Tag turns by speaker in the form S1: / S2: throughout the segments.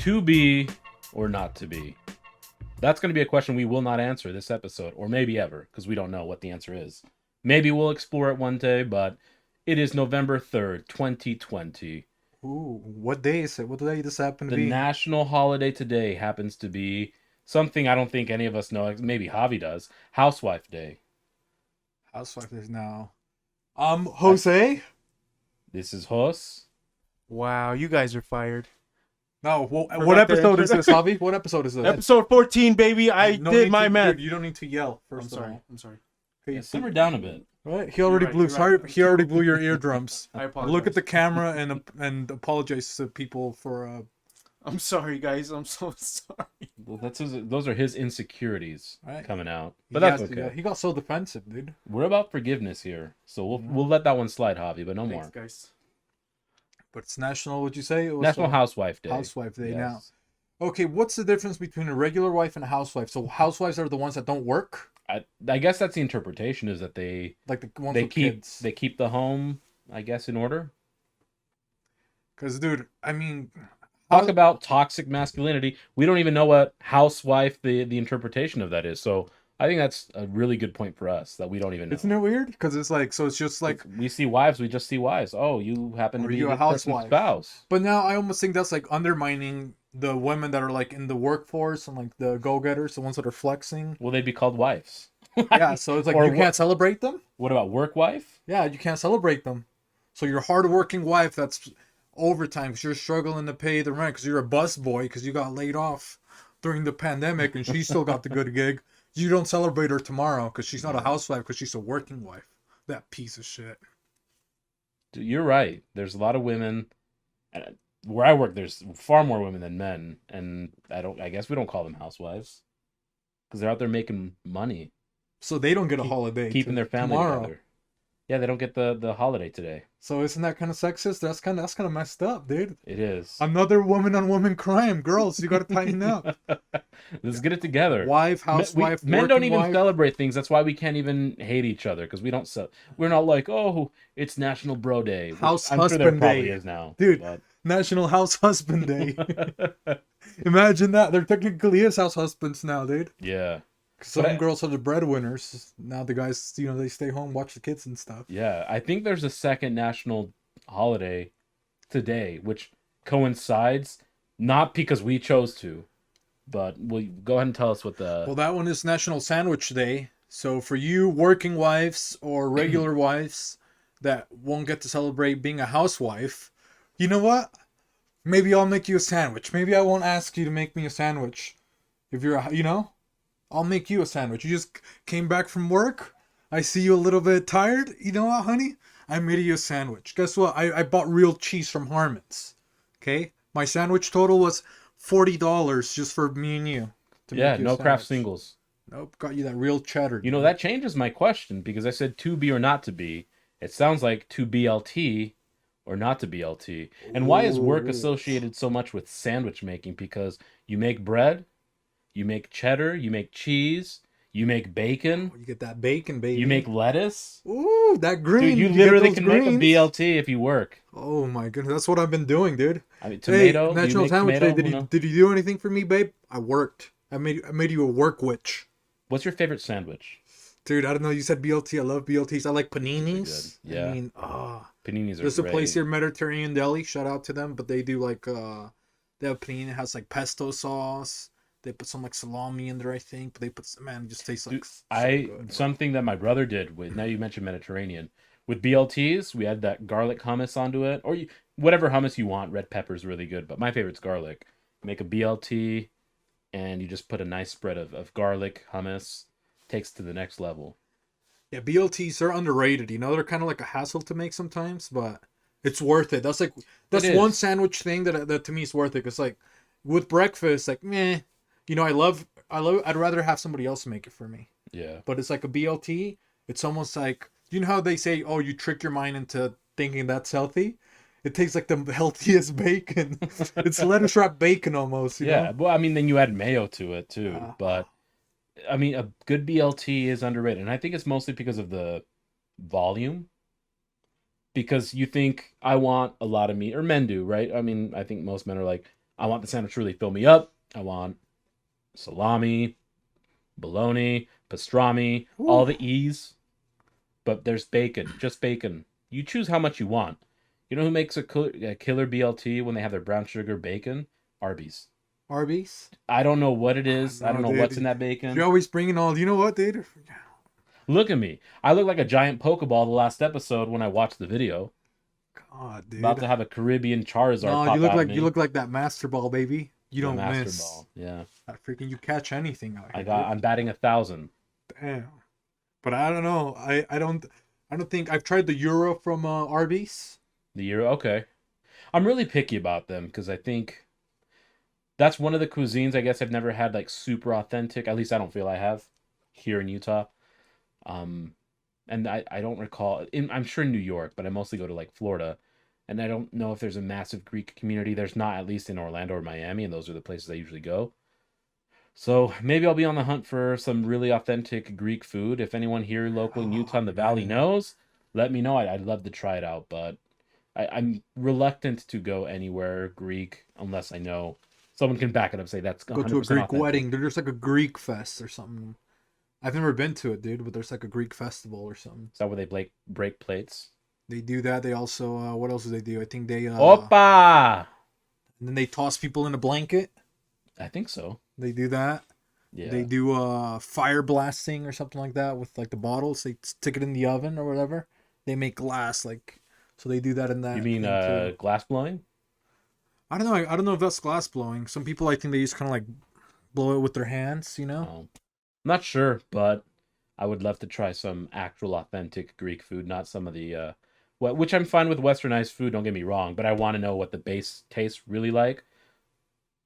S1: To be or not to be? That's going to be a question we will not answer this episode, or maybe ever, because we don't know what the answer is. Maybe we'll explore it one day, but it is November 3rd, 2020.
S2: Ooh, what day is it? What day does this happen to
S1: The
S2: be?
S1: national holiday today happens to be something I don't think any of us know. Maybe Javi does. Housewife Day.
S2: Housewife is now.
S1: I-
S2: Jose?
S1: This is Jos.
S3: Wow, you guys are fired.
S2: No, what
S3: Forgot to
S2: episode is this,
S3: intro-
S2: Javi? What episode is this?
S3: Episode 14, baby. I
S2: No
S3: did
S2: need
S3: my
S2: to,
S3: math.
S2: Dude, you don't need to yell,
S3: I'm
S2: first of
S3: sorry.
S2: all.
S3: I'm sorry.
S2: Okay,
S1: Yeah, simmer down a bit.
S2: Right? He already
S3: You're
S2: blew.
S3: right.
S2: Sorry, he already blew your eardrums.
S3: I apologize.
S2: Look at the camera and apologize to people for.
S3: I'm sorry, guys. I'm so sorry.
S1: Well, those are his insecurities
S2: Right.
S1: coming out. But that's
S2: he
S1: okay.
S2: he got so defensive, dude.
S1: We're about forgiveness here, so we'll let that one slide, Javi, but no
S3: Thanks,
S1: more.
S3: guys.
S2: But it's National. What'd you say? It was
S1: National Housewife Day.
S2: Housewife Day
S1: Yes.
S2: now. Okay, what's the difference between a regular wife and a housewife? So housewives are the ones that don't work,
S1: I guess that's the interpretation, is that they
S2: like the ones
S1: they
S2: with
S1: keep
S2: kids.
S1: they keep the home, I guess, in order.
S2: Because, dude, I mean,
S1: Talk about toxic masculinity. We don't even know what housewife the interpretation of that is. So I think that's a really good point for us, that we don't even know.
S2: isn't it weird? Because it's like, so it's just like,
S1: We see wives, we just see wives. Oh, you happen to
S2: Or
S1: be
S2: you a
S1: this person's
S2: housewife.
S1: spouse.
S2: but now I almost think that's like undermining the women that are like in the workforce and like the go-getters, the ones that are flexing.
S1: Will they be called wives?
S2: Yeah, so it's like
S1: Or
S2: you
S1: what-
S2: can't celebrate them.
S1: What about work wife?
S2: Yeah, you can't celebrate them. So your hardworking wife that's overtime because you're struggling to pay the rent because you're a bus boy because you got laid off during the pandemic and she still got the good gig. You don't celebrate her tomorrow because she's not a housewife because she's a working wife. That piece of shit.
S1: Dude, you're right. There's a lot of women. Where I work, there's far more women than men, and I guess we don't call them housewives because they're out there making money,
S2: So they don't get a holiday.
S1: keeping their family
S2: tomorrow.
S1: together. Yeah, they don't get the holiday today.
S2: So isn't that kind of sexist? That's kind of messed up, dude.
S1: It is.
S2: Another woman on woman crime. Girls, you got to tighten up.
S1: Let's get it together.
S2: Wife, housewife,
S1: Men don't
S2: working
S1: even
S2: wife.
S1: celebrate things. That's why we can't even hate each other, because we don't. We're not like, oh, it's National Bro Day. which
S2: House
S1: I'm sure there
S2: husband
S1: probably
S2: day.
S1: is now,
S2: Dude.
S1: but-
S2: National House Husband Day. Imagine that. They're technically his house husbands now, dude.
S1: yeah,
S2: Some
S1: But I-
S2: girls are the breadwinners. Now the guys, they stay home, watch the kids and stuff.
S1: yeah. I think there's a second national holiday today, which coincides not because we chose to, but will you go ahead and tell us what the
S2: Well, that one is National Sandwich Day. So for you working wives or regular wives that won't get to celebrate being a housewife, you know what? Maybe I'll make you a sandwich. Maybe I won't ask you to make me a sandwich. If you're, I'll make you a sandwich. You just came back from work. I see you a little bit tired. You know what, honey? I made you a sandwich. Guess what? I bought real cheese from Harmon's. Okay? My sandwich total was $40 just for me and you. to
S1: yeah,
S2: make you a
S1: no craft
S2: sandwich.
S1: singles.
S2: Nope, got you that real cheddar.
S1: You know, that changes my question, because I said to be or not to be. It sounds like to BLT or not to BLT. And why is work
S2: Ooh.
S1: associated so much with sandwich making? Because you make bread, you make cheddar, you make cheese, you make bacon,
S2: You get that bacon, baby.
S1: you make lettuce.
S2: Ooh, that green.
S1: Dude, you
S2: get
S1: literally
S2: those
S1: can
S2: greens.
S1: make a BLT if you work.
S2: Oh my goodness, that's what I've been doing, dude.
S1: I mean, tomato.
S2: Hey,
S1: do you
S2: National
S1: make
S2: Sandwich
S1: tomato?
S2: Day. Did you do anything for me, babe? I worked. I made you a work witch.
S1: What's your favorite sandwich?
S2: Dude, I don't know. You said BLT. I love BLTs. I like paninis.
S1: Good. Yeah.
S2: I mean,
S1: Paninis are
S2: there's a
S1: great.
S2: place here, Mediterranean Deli. Shout out to them. But they do like they have panini. It has like pesto sauce. They put some like salami in there, I think. But they put it just tastes like.
S1: Dude,
S2: so good.
S1: something that my brother did with, now you mentioned Mediterranean, with BLTs, we had that garlic hummus onto it, or whatever hummus you want. Red pepper's really good, but my favorite's garlic. Make a BLT, and you just put a nice spread of garlic hummus. Takes to the next level.
S2: Yeah, BLTs are underrated. They're kind of like a hassle to make sometimes, but it's worth it. That's
S1: It
S2: one
S1: is.
S2: sandwich thing that to me is worth it. It's like with breakfast, like meh. I'd rather have somebody else make it for me.
S1: Yeah.
S2: But it's like a BLT. It's almost like, you know how they say, oh, you trick your mind into thinking that's healthy. It tastes like the healthiest bacon. It's lettuce wrapped bacon almost. You
S1: Yeah.
S2: know?
S1: Well, I mean, then you add mayo to it too, but I mean, a good BLT is underrated, and I think it's mostly because of the volume. Because you think, I want a lot of meat, or men do, right? I mean, I think most men are like, I want the sandwich to really fill me up. I want salami, bologna, pastrami, all
S2: Ooh.
S1: the E's. But there's bacon, just bacon. You choose how much you want. You know who makes a killer BLT when they have their brown sugar bacon? Arby's.
S2: Arby's.
S1: I don't know what it is. I don't know what's in
S2: dude.
S1: that bacon.
S2: You're always bringing all. You know what, dude?
S1: Look at me. I look like a giant Pokeball the last episode when I watched the video.
S2: God, dude.
S1: About to have a Caribbean Charizard
S2: No,
S1: pop
S2: you look
S1: out
S2: like
S1: at
S2: you
S1: me.
S2: look like that Master Ball, baby. You
S1: The
S2: don't
S1: Master
S2: miss.
S1: Ball. Yeah.
S2: That freaking you catch anything out here.
S1: I'm batting 1,000.
S2: Damn. But I don't know. I don't think I've tried the Euro from Arby's.
S1: The Euro, okay. I'm really picky about them because I think that's one of the cuisines I guess I've never had like super authentic. At least I don't feel I have here in Utah. And I don't recall. I'm sure in New York, but I mostly go to like Florida, and I don't know if there's a massive Greek community. There's not, at least in Orlando or Miami, and those are the places I usually go. So maybe I'll be on the hunt for some really authentic Greek food. If anyone here local in Utah in the Valley knows, let me know. I'd love to try it out, but I'm reluctant to go anywhere Greek unless I know someone can back it up. Say that's 100%
S2: Go to a Greek
S1: authentic.
S2: wedding. There's like a Greek fest or something. I've never been to it, dude, but there's like a Greek festival or something.
S1: Is that where they break plates?
S2: They do that. They also what else do they do? I think they
S1: Opa!
S2: and then they toss people in a blanket.
S1: I think so.
S2: They do that.
S1: Yeah.
S2: They do fire blasting or something like that with like the bottles. They stick it in the oven or whatever. They make glass like so they do that in that.
S1: You mean
S2: thing, too.
S1: glass blowing?
S2: I don't know. I don't know if that's glass blowing. Some people I think they just kind of like blow it with their hands. You know.
S1: Oh. I'm not sure, but I would love to try some actual authentic Greek food, not some of the which I'm fine with westernized food, don't get me wrong, but I want to know what the base tastes really like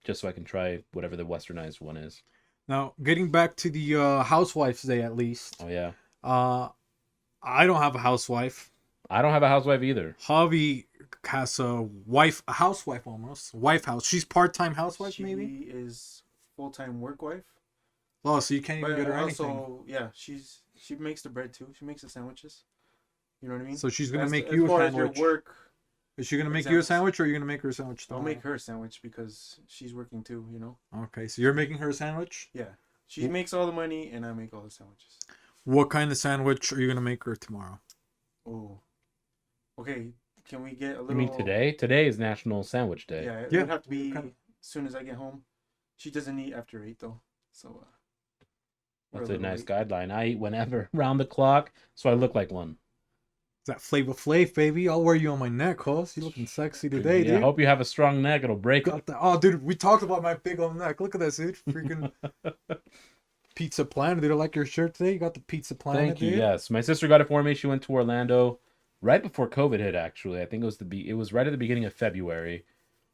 S1: just so I can try whatever the westernized one is.
S2: Now getting back to the Housewifes Day at least.
S1: Oh yeah.
S2: I don't have a housewife.
S1: I don't have a housewife either.
S2: Javi has a housewife almost. Wife house. She's part-time housewife
S3: She
S2: maybe?
S3: is full-time work wife.
S2: Oh, so you can't even
S3: But
S2: get her
S3: also,
S2: anything.
S3: yeah, she makes the bread too. She makes the sandwiches. You know what I mean?
S2: So she's gonna
S3: As-
S2: make
S3: as
S2: you a
S3: far as
S2: sandwich.
S3: your work,
S2: Is she gonna make you a
S3: examples.
S2: sandwich, or are you gonna make her a sandwich?
S3: I'll
S2: tomorrow?
S3: make her a sandwich because she's working too. You know?
S2: Okay, so you're making her a sandwich.
S3: Yeah. She makes all the money and I make all the sandwiches.
S2: What kind of sandwich are you gonna make her tomorrow?
S3: Oh. Okay. Can we get a little?
S1: You mean today? Today is National Sandwich Day.
S3: Yeah. It
S2: Yeah,
S3: would have to be
S2: okay.
S3: as soon as I get home. She doesn't eat after 8 though, so. We're
S1: That's a
S3: little
S1: nice
S3: late.
S1: guideline. I eat whenever, round the clock, so I look like one.
S2: Is that Flavor Flav, baby? I'll wear you on my neck, host. You looking sexy today,
S1: Yeah, I
S2: dude.
S1: hope you have a strong neck. It'll break.
S2: Got that. Oh, dude, we talked about my big old neck. Look at this, dude. Freaking Pizza Planet. Dude, I like your shirt today. You got the Pizza Planet,
S1: Thank you.
S2: dude.
S1: Yes, my sister got it for me. She went to Orlando right before COVID hit. Actually, I think it was it was right at the beginning of February,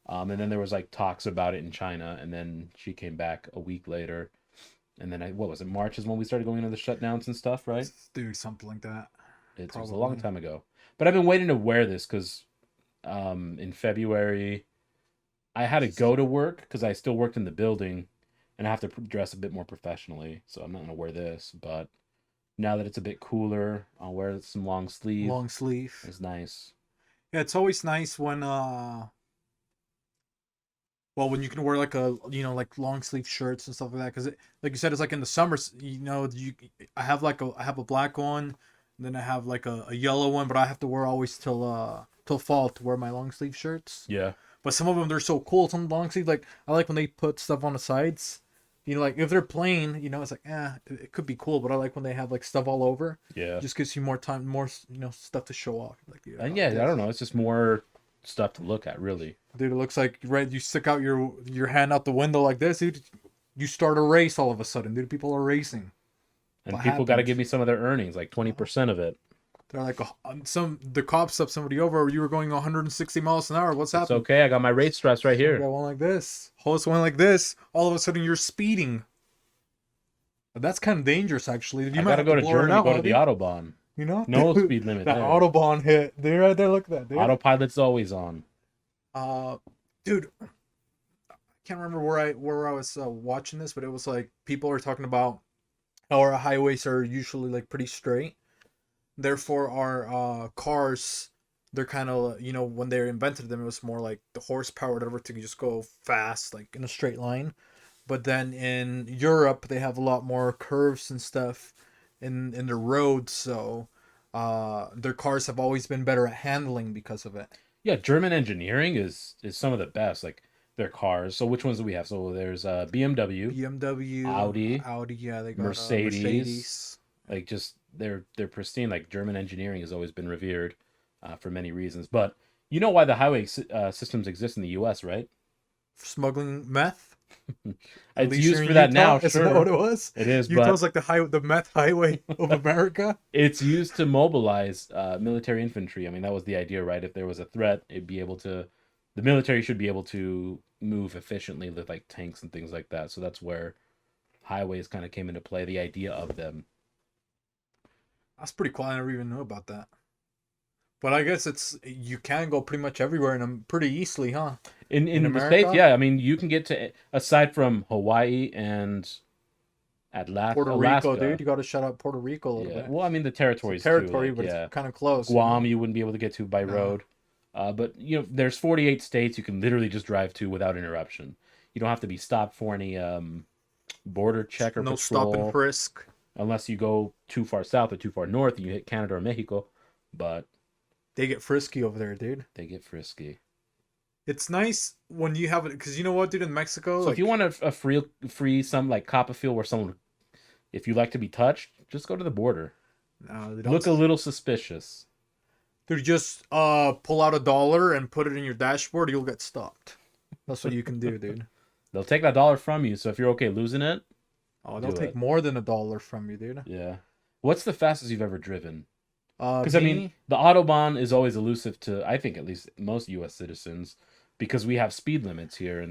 S1: and then there was like talks about it in China, and then she came back a week later, and then what was it? March is when we started going into the shutdowns and stuff, right?
S2: Dude, something like that.
S1: It was a long
S2: Probably.
S1: time ago, but I've been waiting to wear this because, in February, I had to go to work because I still worked in the building, and I have to dress a bit more professionally, so I'm not gonna wear this, but. Now that it's a bit cooler, I'll wear some long sleeve.
S2: Long sleeve.
S1: It's nice.
S2: Yeah, it's always nice when when you can wear like like long sleeve shirts and stuff like that, because like you said, it's like in the summer, I have a black one, and then I have like a yellow one, but I have to wear always till fall to wear my long sleeve shirts.
S1: Yeah.
S2: But some of them, they're so cool. Some long sleeve, like I like when they put stuff on the sides. Like if they're plain, it's like it could be cool, but I like when they have like stuff all over.
S1: Yeah.
S2: Just gives you more time, more stuff to show off. Like
S1: And yeah, I don't know. It's just more stuff to look at, really.
S2: dude, it looks like you stick out your hand out the window like this, dude. You start a race all of a sudden, dude. People are racing.
S1: And
S2: What
S1: people got to
S2: happened?
S1: give me some of their earnings, like 20% of it.
S2: They're like, the cops stopped somebody over. You were going 160 miles an hour. What's
S1: It's
S2: happening?
S1: okay. I got my race stress right
S2: I
S1: here.
S2: got one like this. Host one like this. All of a sudden, you're speeding. But that's kind of dangerous, actually. You
S1: I
S2: might
S1: got to
S2: have
S1: go to
S2: blur it
S1: Germany,
S2: out,
S1: go to the
S2: Javi.
S1: Autobahn.
S2: You know?
S1: No
S2: Dude,
S1: speed limit
S2: that
S1: there.
S2: Autobahn hit. Dude, right there. Look at that, dude.
S1: Autopilot's always on.
S2: Dude, I can't remember where I was watching this, but it was like people are talking about how our highways are usually like pretty straight. Therefore, our cars they're kind of, you know, when they invented them, it was more like the horsepower, whatever, to just go fast, like in a straight line. But then in Europe, they have a lot more curves and stuff in the roads, so their cars have always been better at handling because of it.
S1: Yeah, German engineering is some of the best. Like their cars. So which ones do we have? So there's BMW,
S2: BMW,
S1: Audi,
S2: yeah, they got
S1: Mercedes. Like just they're pristine. Like German engineering has always been revered for many reasons. But you know why the highway systems exist in the U.S., right?
S2: Smuggling meth. At
S1: It's
S2: least
S1: used
S2: you're in
S1: for that
S2: Utah?
S1: now.
S2: Is
S1: Sure,
S2: that what it was?
S1: it is.
S2: Utah's
S1: But
S2: like the meth highway of America.
S1: it's used to mobilize military infantry. I mean, that was the idea, right? If there was a threat, the military should be able to move efficiently with like tanks and things like that. So that's where highways kind of came into play. The idea of them.
S2: That's pretty cool. I never even knew about that. But I guess you can go pretty much everywhere in them pretty easily, huh?
S1: In the
S2: America?
S1: States, yeah. I mean, you can get to, aside from Hawaii and
S2: Puerto
S1: Alaska.
S2: Rico, dude. You got to shout out Puerto Rico a little
S1: Yeah.
S2: bit.
S1: Well, I mean, the territories
S2: It's a territory,
S1: too.
S2: but
S1: Like, yeah.
S2: it's kind of close.
S1: Guam, you wouldn't be able to get to by
S2: No.
S1: road. But you know, there's 48 states you can literally just drive to without interruption. You don't have to be stopped for any border check or
S2: No stop
S1: patrol,
S2: and frisk.
S1: unless you go too far south or too far north and you hit Canada or Mexico. But
S2: They get frisky over there, dude.
S1: they get frisky.
S2: It's nice when you have it, because you know what, dude, in Mexico,
S1: So if you want a free some like Copperfield where someone, if you like to be touched, just go to the border.
S2: no, they don't.
S1: Look a little suspicious.
S2: Dude, just pull out $1 and put it in your dashboard, you'll get stopped. That's what you can do, dude.
S1: They'll take that dollar from you. So if you're okay losing it,
S2: Oh, they'll
S1: Do
S2: take
S1: it.
S2: more than $1 from you, dude.
S1: yeah. What's the fastest you've ever driven? Because
S2: Me,
S1: I mean, the autobahn is always elusive to, I think, at least most U.S. citizens, because we have speed limits here.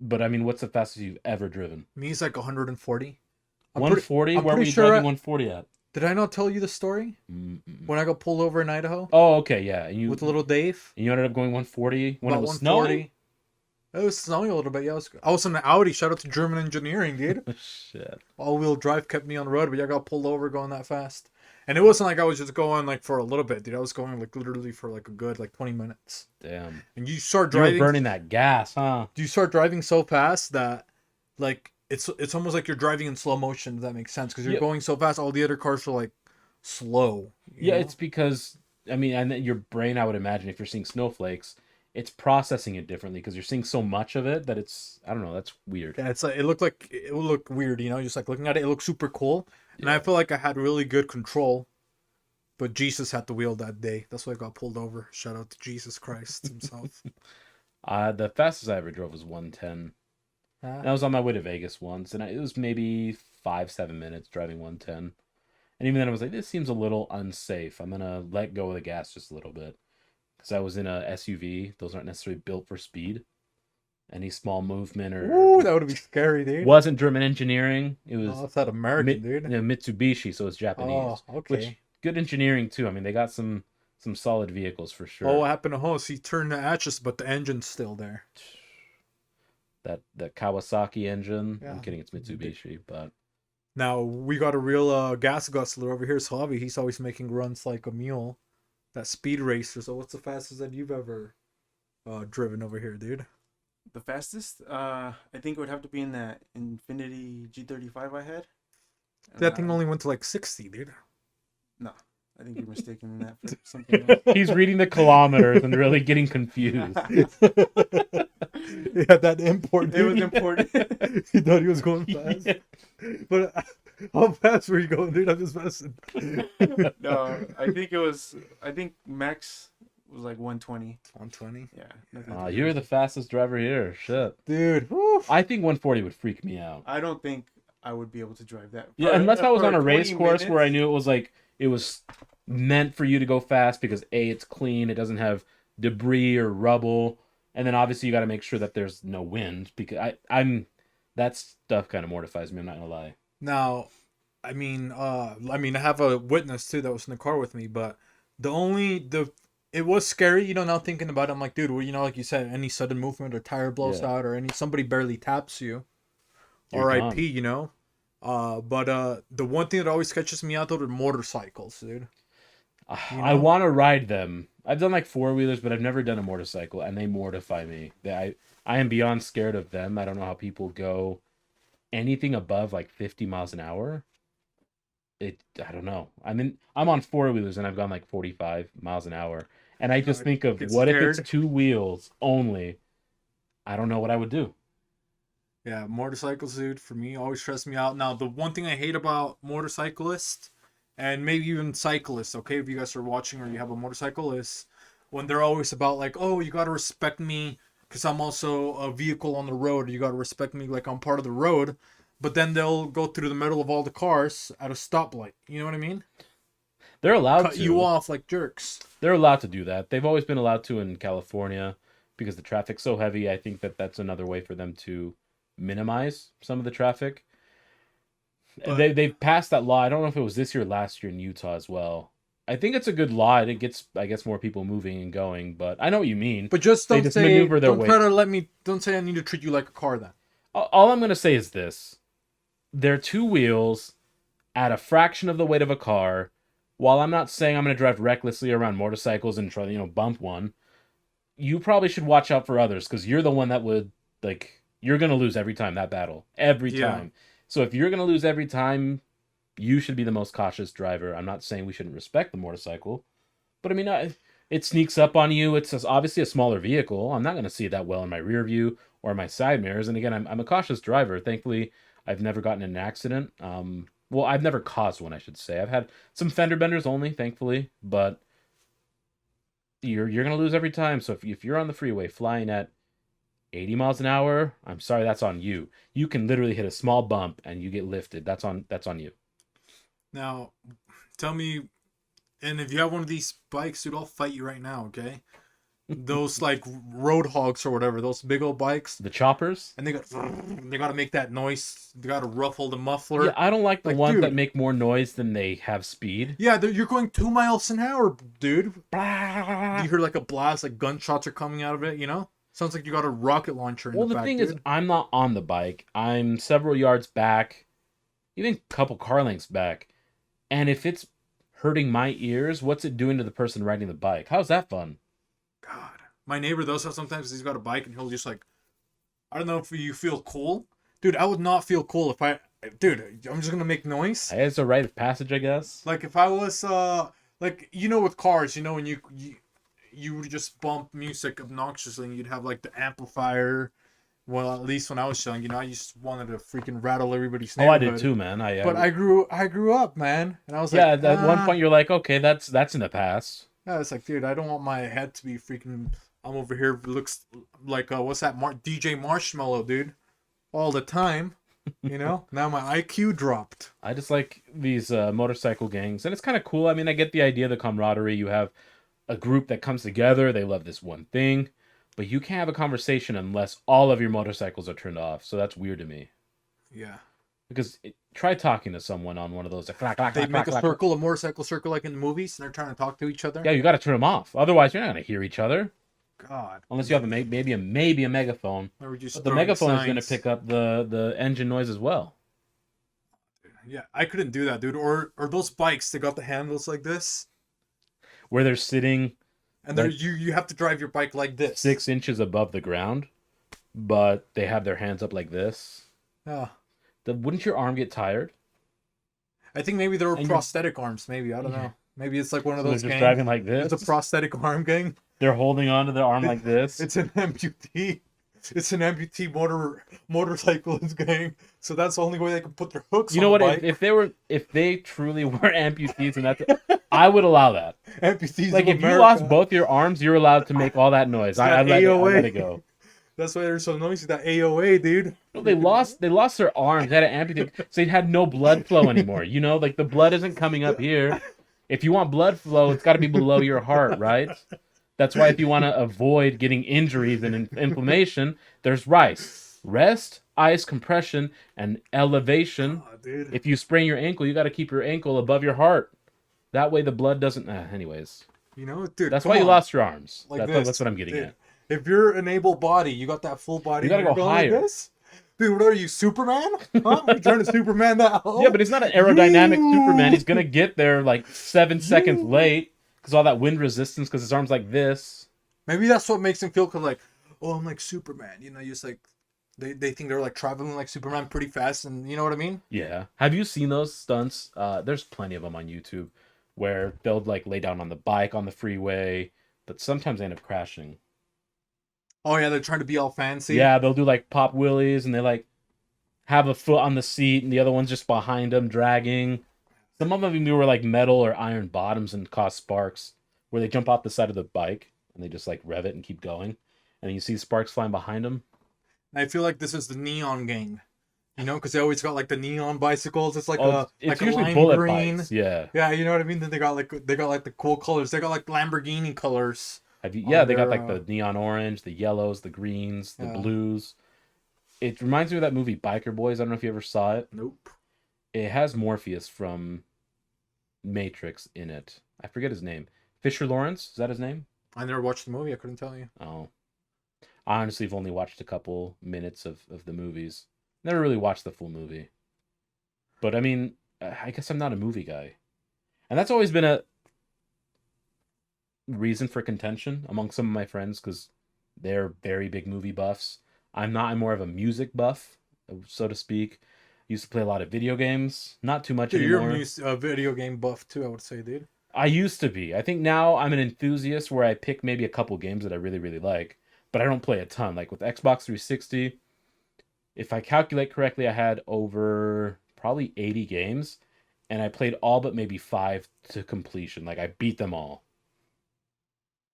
S1: But I mean, what's the fastest you've ever driven?
S2: me is like 140.
S1: 140.
S2: I'm
S1: Where were
S2: pretty
S1: you
S2: sure
S1: driving 140 at?
S2: Did I not tell you the story
S1: Mm-mm.
S2: when I got pulled over in Idaho
S1: Oh, okay, yeah. And
S2: with little Dave?
S1: you ended up going 140 when it
S2: About
S1: was
S2: 140.
S1: snowing.
S2: It was snowing a little bit. Yeah, I was in an Audi. Shout out to German engineering, dude.
S1: Shit.
S2: All-wheel drive kept me on the road, but yeah, I got pulled over going that fast. And it wasn't like I was just going like for a little bit, dude. I was going like literally for like a good like 20 minutes.
S1: Damn.
S2: And you start
S1: You were
S2: driving,
S1: burning that gas, huh?
S2: you start driving so fast that like it's almost like you're driving in slow motion. If that makes sense, because you're
S1: Yeah.
S2: going so fast. All the other cars are like slow. you
S1: Yeah,
S2: know?
S1: it's because, I mean, and then your brain, I would imagine, if you're seeing snowflakes, it's processing it differently because you're seeing so much of it that it's, I don't know, that's weird.
S2: Yeah, it's like it looked like it would look weird, you know, just like looking at it, it looked super cool. And
S1: Yeah.
S2: I feel like I had really good control. But Jesus had the wheel that day. That's why I got pulled over. Shout out to Jesus Christ himself.
S1: The fastest I ever drove was 110. And I was on my way to Vegas once, and it was maybe 5-7 minutes driving 110. And even then, I was like, this seems a little unsafe. I'm going to let go of the gas just a little bit. Because I was in a SUV. Those aren't necessarily built for speed. Any small movement or...
S2: Ooh, that would be scary, dude.
S1: wasn't German engineering. It was
S2: Oh, that's that American, dude.
S1: Mitsubishi, so it's Japanese.
S2: Oh, okay.
S1: Which, good engineering, too. I mean, they got some solid vehicles for sure.
S2: Oh, what happened to Hose? He turned the hatches, but the engine's still there.
S1: That Kawasaki engine.
S2: Yeah.
S1: I'm kidding, it's Mitsubishi, but...
S2: Now, we got a real gas guzzler over here. It's Javi. He's always making runs like a mule. That speed racer. So what's the fastest that you've ever driven over here, dude?
S3: The fastest, I think it would have to be in that Infinity G35 I had.
S2: That thing only went to like 60, dude.
S3: No, I think you're mistaken in that for something else.
S1: He's reading the kilometers and really getting confused.
S2: Yeah, that import.
S3: It was
S2: dude.
S3: important.
S2: He thought he was going fast. But how fast were you going, dude? I'm just messing.
S3: No, I think max was like 120.
S2: 120?
S3: Yeah. nothing too
S1: You're
S3: crazy.
S1: the fastest driver here. Shit.
S2: Dude. Woo.
S1: I think 140 would freak me out.
S3: I don't think I would be able to drive that.
S1: Yeah, unless I was
S3: for
S1: on a
S3: 20
S1: race course where I
S3: minutes.
S1: knew it was like, it was meant for you to go fast because A, it's clean, it doesn't have debris or rubble, and then obviously you got to make sure that there's no wind because that stuff kind of mortifies me, I'm not gonna lie.
S2: Now, I mean, I have a witness too that was in the car with me, but it was scary, you know, now thinking about it, I'm like, dude, well, you know, like you said, any sudden movement or tire blows
S1: Yeah.
S2: out or somebody barely taps you.
S1: You're
S2: R.I.P.,
S1: done.
S2: you know? But the one thing that always catches me out though are motorcycles, dude.
S1: I want to ride them I've done like four-wheelers, but I've never done a motorcycle, and they mortify me. I am beyond scared of them. I don't know how people go anything above like 50 miles an hour. I don't know. I'm on four-wheelers and I've gone like 45 miles an hour. And I just think of
S2: get
S1: what if
S2: scared.
S1: it's two wheels only? I don't know what I would do.
S2: Yeah, motorcycles, dude, for me, always stress me out. Now, the one thing I hate about motorcyclists, and maybe even cyclists, okay, if you guys are watching or you have a motorcycle, is when they're always about like, oh, you gotta respect me because I'm also a vehicle on the road. You gotta respect me like I'm part of the road. But then they'll go through the middle of all the cars at a stoplight. You know what I mean?
S1: They're allowed
S2: Cut
S1: to.
S2: you off like jerks.
S1: They're allowed to do that. They've always been allowed to in California because the traffic's so heavy. I think that's another way for them to minimize some of the traffic.
S2: But-
S1: They've passed that law. I don't know if it was this year or last year in Utah as well. I think it's a good law. It gets, I guess, more people moving and going. But I know what you mean.
S2: But just
S1: They
S2: don't
S1: just
S2: say,
S1: maneuver their
S2: don't
S1: way.
S2: try to don't say I need to treat you like a car then.
S1: All I'm going to say is this. They're two wheels at a fraction of the weight of a car. While I'm not saying I'm going to drive recklessly around motorcycles and try to, bump one, you probably should watch out for others because you're the one that would, you're going to lose every time that battle. Every
S2: Yeah.
S1: time. So if you're going to lose every time, you should be the most cautious driver. I'm not saying we shouldn't respect the motorcycle, but it sneaks up on you. It's obviously a smaller vehicle. I'm not going to see it that well in my rear view or my side mirrors. And again, I'm a cautious driver. Thankfully, I've never gotten in an accident. Well, I've never caused one, I should say. I've had some fender benders only, thankfully, but you're going to lose every time. So if you're on the freeway flying at 80 miles an hour, I'm sorry, that's on you. You can literally hit a small bump and you get lifted. That's on you.
S2: Now, tell me, and if you have one of these bikes, dude, I'll fight you right now, okay? Those like road hogs or whatever, those big old bikes,
S1: The choppers?
S2: and they got to make that noise. They got to ruffle the muffler.
S1: Yeah, I don't like the
S2: Like,
S1: ones
S2: dude.
S1: that make more noise than they have speed.
S2: Yeah, you're going 2 miles an hour, dude.
S1: Well,
S2: You hear like a blast, like gunshots are coming out of it. Sounds like you got a rocket launcher in the
S1: the
S2: back,
S1: thing
S2: dude.
S1: is, I'm not on the bike. I'm several yards back, even a couple car lengths back. And if it's hurting my ears, what's it doing to the person riding the bike? How's that fun?
S2: God, my neighbor does that sometimes. He's got a bike and he'll just I don't know if you feel cool, dude. I would not feel cool if dude, I'm just gonna make noise.
S1: It's a rite of passage, I guess.
S2: Like if I was with cars, when you would just bump music obnoxiously and you'd have like the amplifier. Well, at least when I was young, I just wanted to freaking rattle everybody's
S1: Oh, I
S2: neighborhood.
S1: did too, man.
S2: But I grew up, man, and I was
S1: yeah,
S2: like,
S1: at one point you're like, okay, that's in the past.
S2: yeah, it's like, dude, I don't want my head to be freaking. I'm over here, looks like what's that, DJ Marshmallow, dude, all the time. Now my IQ dropped.
S1: I just like these motorcycle gangs, and it's kind of cool. I mean, I get the idea, the camaraderie. You have a group that comes together. They love this one thing. But you can't have a conversation unless all of your motorcycles are turned off. So that's weird to me.
S2: Yeah.
S1: Because try talking to someone on one of those.
S2: They make a circle, a motorcycle circle like in the movies, and they're trying to talk to each other.
S1: Yeah, you got to turn them off. Otherwise, you're not going to hear each other.
S2: God.
S1: Unless you have maybe a megaphone.
S2: Or we just
S1: But the
S2: throwing
S1: megaphone is going to
S2: signs.
S1: pick up the engine noise as well.
S2: Yeah, I couldn't do that, dude. Or those bikes, they got the handles like this,
S1: Where they're sitting
S2: and they're you have to drive your bike like this.
S1: 6 inches above the ground, but they have their hands up like this.
S2: Yeah.
S1: Wouldn't your arm get tired?
S2: I think maybe they're
S1: And
S2: prosthetic arms. Maybe I don't know. Maybe it's like one of
S1: So they're
S2: those
S1: just
S2: gangs.
S1: driving like this.
S2: It's a prosthetic arm gang.
S1: They're holding on to their arm like this.
S2: It's an amputee. It's an amputee motorcyclist gang. So that's the only way they can put their hooks.
S1: You know
S2: on
S1: what?
S2: the
S1: If they truly were amputees, and I would allow that.
S2: amputees.
S1: Like
S2: of
S1: if you
S2: America.
S1: lost both your arms, you're allowed to make all that noise. I'd let it go.
S2: That's why they're so noisy. That AOA, dude.
S1: No, they lost their arms. They had to amputate, so they had no blood flow anymore. Like the blood isn't coming up here. If you want blood flow, it's got to be below your heart, right? That's why if you want to avoid getting injuries and inflammation, there's rest, ice, compression, and elevation.
S2: Oh, dude.
S1: If you sprain your ankle, you got to keep your ankle above your heart. That way the blood doesn't. Anyways,
S2: Dude.
S1: that's
S2: come
S1: why you
S2: on.
S1: lost your arms.
S2: Like
S1: That's
S2: this.
S1: what I'm getting
S2: Dude,
S1: at.
S2: If you're an able body, you got that full body.
S1: You gotta
S2: you're
S1: go
S2: going
S1: higher.
S2: Like this? Dude, what are you, Superman? Huh? You're trying to Superman that hole?
S1: Yeah, but he's not an aerodynamic Superman. He's gonna get there like 7 seconds late. because all that wind resistance, because his arm's like this.
S2: Maybe that's what makes him feel like, oh, I'm like Superman. You know, just like they think they're like traveling like Superman pretty fast, and you know what I mean?
S1: Yeah. Have you seen those stunts? There's plenty of them on YouTube where they'll like lay down on the bike on the freeway, but sometimes they end up crashing.
S2: Oh yeah, they're trying to be all fancy.
S1: Yeah, they'll do like pop wheelies and they like have a foot on the seat and the other one's just behind them dragging. Some of them were like metal or iron bottoms and cause sparks where they jump off the side of the bike and they just like rev it and keep going. And you see sparks flying behind them.
S2: I feel like this is the neon gang. You know, because they always got like the neon bicycles. It's like
S1: it's
S2: a
S1: usually
S2: lime
S1: bullet
S2: green.
S1: bikes. Yeah.
S2: Yeah, you know what I mean. Then they got like the cool colors. They got like Lamborghini colors.
S1: Yeah, they got like the neon orange, the yellows, the greens, the blues. It reminds me of that movie Biker Boys. I don't know if you ever saw it.
S2: Nope.
S1: It has Morpheus from Matrix in it. I forget his name. Fisher Lawrence, is that his name?
S2: I never watched the movie. I couldn't tell you.
S1: Oh. I honestly have only watched a couple minutes of the movies. Never really watched the full movie. But I mean, I guess I'm not a movie guy. And that's always been a reason for contention among some of my friends because they're very big movie buffs. I'm not. I'm more of a music buff, so to speak. Used to play a lot of video games. Not too much anymore.
S2: You're a video game buff too, I would say, dude.
S1: I used to be. I think now I'm an enthusiast where I pick maybe a couple games that I really, really like. But I don't play a ton. Like with Xbox 360, if I calculate correctly, I had over probably 80 games. And I played all but maybe 5 to completion. Like I beat them all.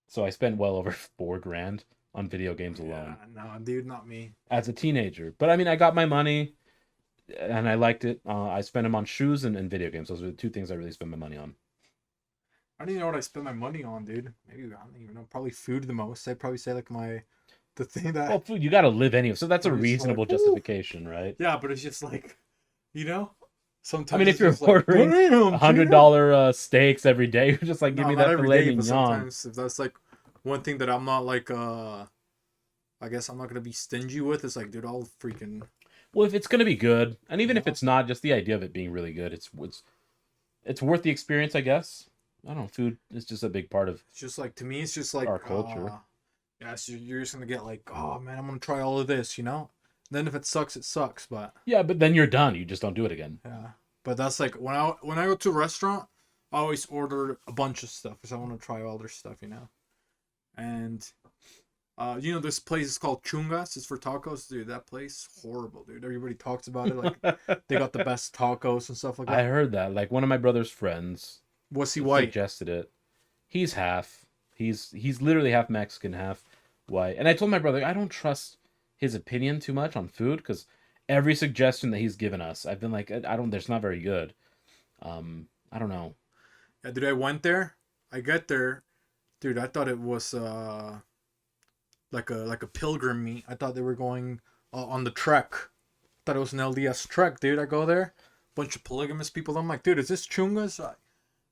S1: So I spent well over $4,000 on video games alone.
S2: Yeah, no, dude, not me.
S1: As a teenager. But I mean, I got my money and I liked it. I spent them on shoes and video games. Those are the two things I really spend my money on.
S2: I don't even know what I spend my money on, dude. Maybe I don't even know. Probably food the most. I'd probably say like the thing that.
S1: Well, food, you got to live anyway. So that's a reasonable
S2: like,
S1: justification, right?
S2: Yeah, but it's just like, you know, sometimes.
S1: I mean, if you're ordering $100 steaks every day, you're just like, give me that filet mignon.
S2: Sometimes if that's like one thing that I'm not like, I guess I'm not gonna be stingy with. It's like, dude, I'll freaking.
S1: Well, if it's gonna be good, and even if it's not, just the idea of it being really good, it's worth the experience, I guess. I don't know. Food is just a big part of.
S2: It's just like to me, it's just like
S1: our culture.
S2: Yeah, so you're just gonna get like, oh man, I'm gonna try all of this, you know. Then if it sucks, it sucks. But
S1: yeah, but then you're done. You just don't do it again.
S2: Yeah, but that's like when I go to a restaurant, I always order a bunch of stuff because I want to try all their stuff, you know. And you know, this place is called Chungas. It's for tacos, dude. That place horrible, dude. Everybody talks about it like they got the best tacos and stuff like that.
S1: I heard that. Like one of my brother's friends.
S2: Was he white?
S1: Suggested it. He's half. He's literally half Mexican, half white. And I told my brother I don't trust his opinion too much on food because every suggestion that he's given us, I've been like, I don't. There's not very good. I don't know.
S2: Yeah, dude. I went there. I get there, dude. I thought it was like a pilgrim meet. I thought they were going on the trek. I thought it was an LDS trek, dude. I go there, bunch of polygamous people. I'm like, dude, is this Chungas?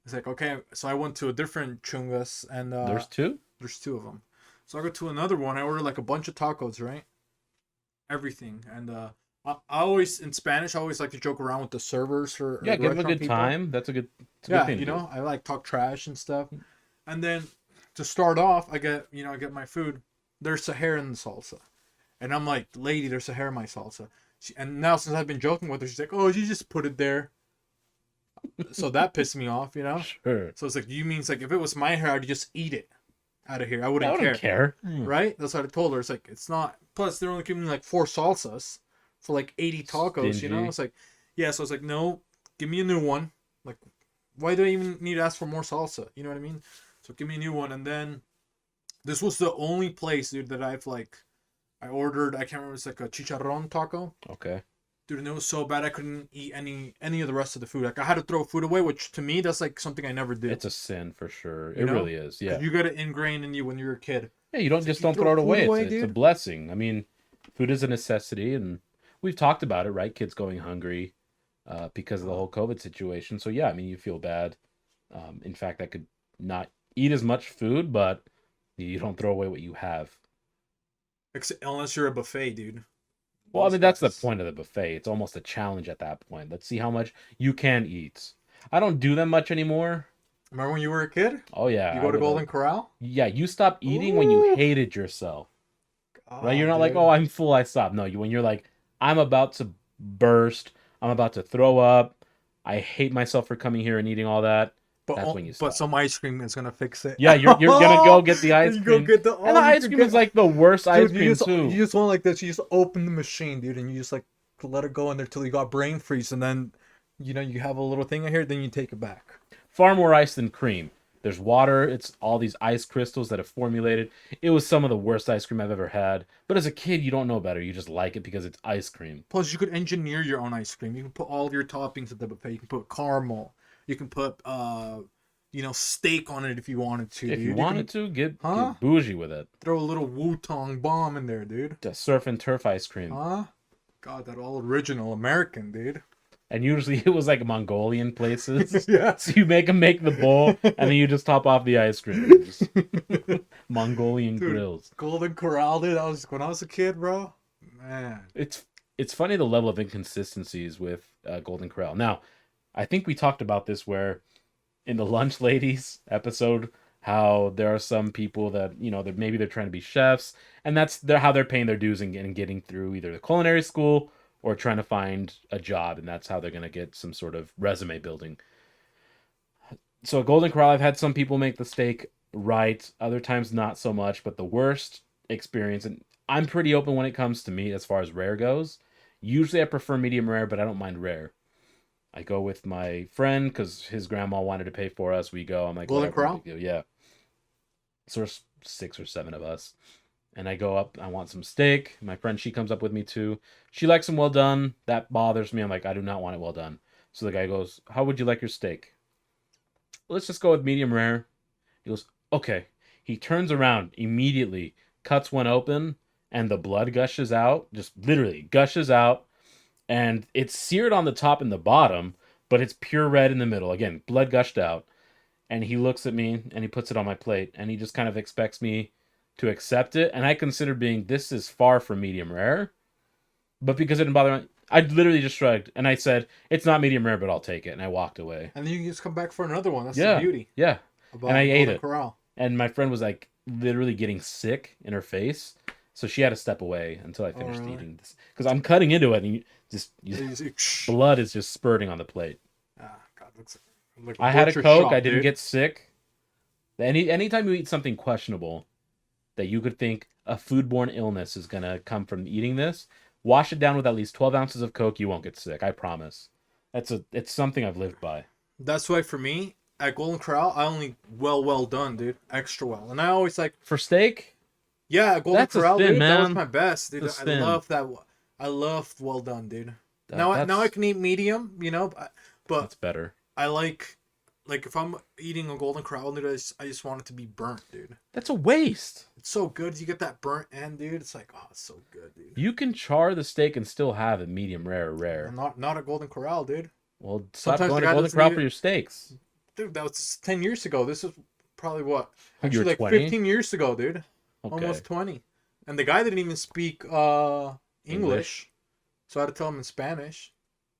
S2: It's like, okay, so I went to a different Chungas, and
S1: there's two?
S2: There's 2 of them. So I go to another one. I order like a bunch of tacos, right? Everything. And I always, in Spanish, I always like to joke around with the servers for
S1: give them a good people. Time. That's a good
S2: thing you know, I like talk trash and stuff. And then to start off, I get my food. There's Saharan salsa. And I'm like, lady, there's Sahara in my salsa. And now since I've been joking with her, she's like, oh, you just put it there. So that pissed me off, you know?
S1: Sure.
S2: So it's like, you mean it's like if it was my hair, I'd just eat it out of here. I wouldn't
S1: care.
S2: Right? That's what I told her. It's like, it's not. Plus, they're only giving me like 4 salsas for like 80 tacos,
S1: Stingy.
S2: You know? It's like, yeah. So it's like, no, give me a new one. Like, why do I even need to ask for more salsa? You know what I mean? So give me a new one. And then this was the only place, dude, that I ordered, I can't remember, it's like a chicharron taco.
S1: Okay.
S2: Dude, and it was so bad I couldn't eat any of the rest of the food. Like I had to throw food away, which to me that's like something I never did.
S1: It's a sin for sure. It really is. Yeah.
S2: You got it ingrained in you when you were a kid.
S1: Yeah, you don't throw it away. It's a blessing. I mean, food is a necessity, and we've talked about it, right? Kids going hungry because of the whole COVID situation. So yeah, I mean, you feel bad. In fact, I could not eat as much food, but you don't throw away what you have.
S2: Unless you're a buffet, dude.
S1: Well, I mean, that's the point of the buffet. It's almost a challenge at that point. Let's see how much you can eat. I don't do them much anymore.
S2: Remember when you were a kid?
S1: Oh yeah,
S2: You
S1: I
S2: go to
S1: would,
S2: Golden Corral?
S1: yeah. You stopped eating when you
S2: Ooh.
S1: hated yourself, right? You're
S2: Oh,
S1: not like,
S2: dude.
S1: oh, I'm full, I stop. No, you when you're like, I'm about to burst, I'm about to throw up, I hate myself for coming here and eating all that. That's when you
S2: But
S1: stop.
S2: some ice cream is gonna fix it.
S1: Yeah, you're gonna go get the ice
S2: You go
S1: cream,
S2: get the
S1: and the
S2: you
S1: ice
S2: can
S1: cream is
S2: get,
S1: like the worst ice
S2: dude.
S1: cream
S2: You
S1: too.
S2: just want like this. You just open the machine, dude, and you just like let it go in there till you got brain freeze, and then you have a little thing in here, then you take it back.
S1: Far more ice than cream. There's water. It's all these ice crystals that have formulated. It was some of the worst ice cream I've ever had. But as a kid, you don't know better. You just like it because it's ice cream.
S2: Plus, you could engineer your own ice cream. You can put all your toppings at the buffet. You can put caramel. You can put steak on it if you wanted to.
S1: If
S2: Dude.
S1: you wanted to, get
S2: Huh?
S1: bougie with it.
S2: Throw a little Wu-Tang bomb in there, dude.
S1: The surf and turf ice cream.
S2: Huh? God, that all original American, dude.
S1: And usually it was like Mongolian places.
S2: Yeah.
S1: So you make them make the bowl, and then you just top off the ice cream. Just Mongolian
S2: Dude,
S1: grills.
S2: Golden Corral, dude. That was when I was a kid, bro. Man.
S1: It's funny the level of inconsistencies with Golden Corral. Now, I think we talked about this where in the Lunch Ladies episode, how there are some people that that maybe they're trying to be chefs, and that's how they're paying their dues and getting through either the culinary school or trying to find a job, and that's how they're going to get some sort of resume building. So at Golden Corral, I've had some people make the steak right, other times not so much, but the worst experience, and I'm pretty open when it comes to meat as far as rare goes. Usually I prefer medium rare, but I don't mind rare. I go with my friend because his grandma wanted to pay for us. We go. I'm like,
S2: Golden
S1: whatever,
S2: Corral?
S1: big deal. Yeah. So there's 6 or 7 of us. And I go up, I want some steak. My friend, she comes up with me too. She likes them well done. That bothers me. I'm like, I do not want it well done. So the guy goes, how would you like your steak? Let's just go with medium rare. He goes, okay. He turns around immediately, cuts one open, and the blood gushes out. Just literally gushes out. And it's seared on the top and the bottom, but it's pure red in the middle. Again, blood gushed out. And he looks at me and he puts it on my plate. And he just kind of expects me to accept it, and I consider this is far from medium rare, but because it didn't bother me, I literally just shrugged and I said, it's not medium rare, but I'll take it, and I walked away.
S2: And then you can just come back for another one. That's
S1: Yeah,
S2: the beauty.
S1: yeah.
S2: About
S1: And I ate
S2: Golden
S1: it.
S2: Corral.
S1: And my friend was like literally getting sick in her face, so she had to step away until I finished
S2: really?
S1: eating this, because I'm cutting into it, and
S2: Shh.
S1: blood is just spurting on the plate.
S2: Ah, God, looks like
S1: I had a
S2: butcher
S1: Coke.
S2: shop,
S1: I didn't
S2: dude.
S1: get sick. Anytime you eat something questionable that you could think a foodborne illness is going to come from eating this, wash it down with at least 12 ounces of Coke. You won't get sick. I promise. It's something I've lived by.
S2: That's why for me, at Golden Corral, I only well done, dude. Extra well. And I always like,
S1: For steak,
S2: yeah, Golden
S1: That's a
S2: Corral,
S1: spin,
S2: dude. That was
S1: man.
S2: my best, dude.
S1: It's a
S2: I
S1: spin.
S2: love that. I love well done, dude.
S1: that-
S2: Now
S1: that's,
S2: I can eat medium, but
S1: that's better.
S2: I like if I'm eating a Golden Corral, dude, I just want it to be burnt, dude.
S1: That's a waste.
S2: It's so good. You get that burnt end, dude. It's like, oh, it's so good, dude.
S1: You can char the steak and still have it medium rare or rare.
S2: Not a Golden Corral, dude.
S1: Well, stop
S2: Sometimes
S1: going
S2: the
S1: to
S2: guy
S1: Golden
S2: doesn't
S1: Corral
S2: even-
S1: for your steaks.
S2: Dude, that was 10 years ago. This is probably what?
S1: You
S2: Actually,
S1: were
S2: like
S1: 20?
S2: 15 years ago, dude.
S1: Okay.
S2: Almost 20. And the guy didn't even speak English. So I had to tell him in Spanish.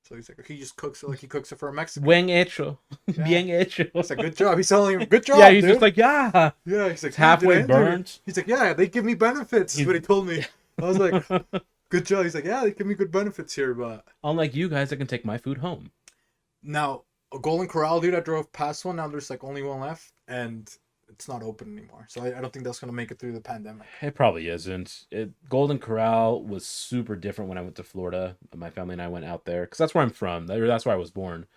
S2: So he's like, he just cooks it like he cooks it for a Mexican.
S1: Buen hecho.
S2: Yeah.
S1: Bien hecho.
S2: It's a good job. He's telling him, good job,
S1: Yeah, he's
S2: dude.
S1: just like, yeah.
S2: Yeah, he's like,
S1: It's halfway
S2: "Did I enter it?"
S1: burnt.
S2: He's like, yeah, they give me benefits. Is
S1: He's-
S2: what he told me. I was like, good job. He's like, yeah, they give me good benefits here, but
S1: Unlike you guys, I can take my food home.
S2: now a Golden Corral, dude. I drove past one. Now there's like only one left, and it's not open anymore. So I don't think that's gonna make it through the pandemic.
S1: It probably isn't. Golden Corral was super different when I went to Florida. My family and I went out there because that's where I'm from. That's where I was born.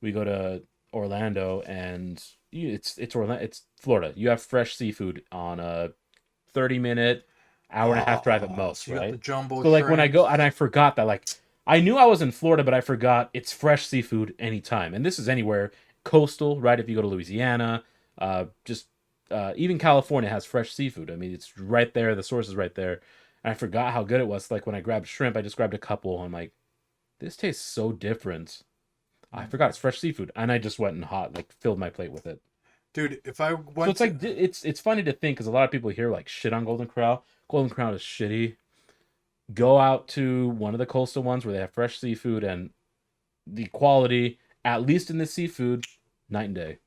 S1: We go to Orlando, and it's Florida. You have fresh seafood on a 30-minute, hour and a half drive at most,
S2: So you got
S1: right?
S2: the jumbo.
S1: So like when I
S2: shrimp.
S1: go, and I forgot that, like, I knew I was in Florida, but I forgot it's fresh seafood anytime. And this is anywhere coastal, right? If you go to Louisiana, even California has fresh seafood. I mean, it's right there. The source is right there. And I forgot how good it was. Like when I grabbed shrimp, I just grabbed a couple. I'm like, this tastes so different. I forgot it's fresh seafood, and I just went and filled my plate with it.
S2: Dude, if I
S1: So
S2: went
S1: it's like it's funny to think because a lot of people here like shit on Golden Corral. Golden Corral is shitty. Go out to one of the coastal ones where they have fresh seafood, and the quality, at least in the seafood, night and day.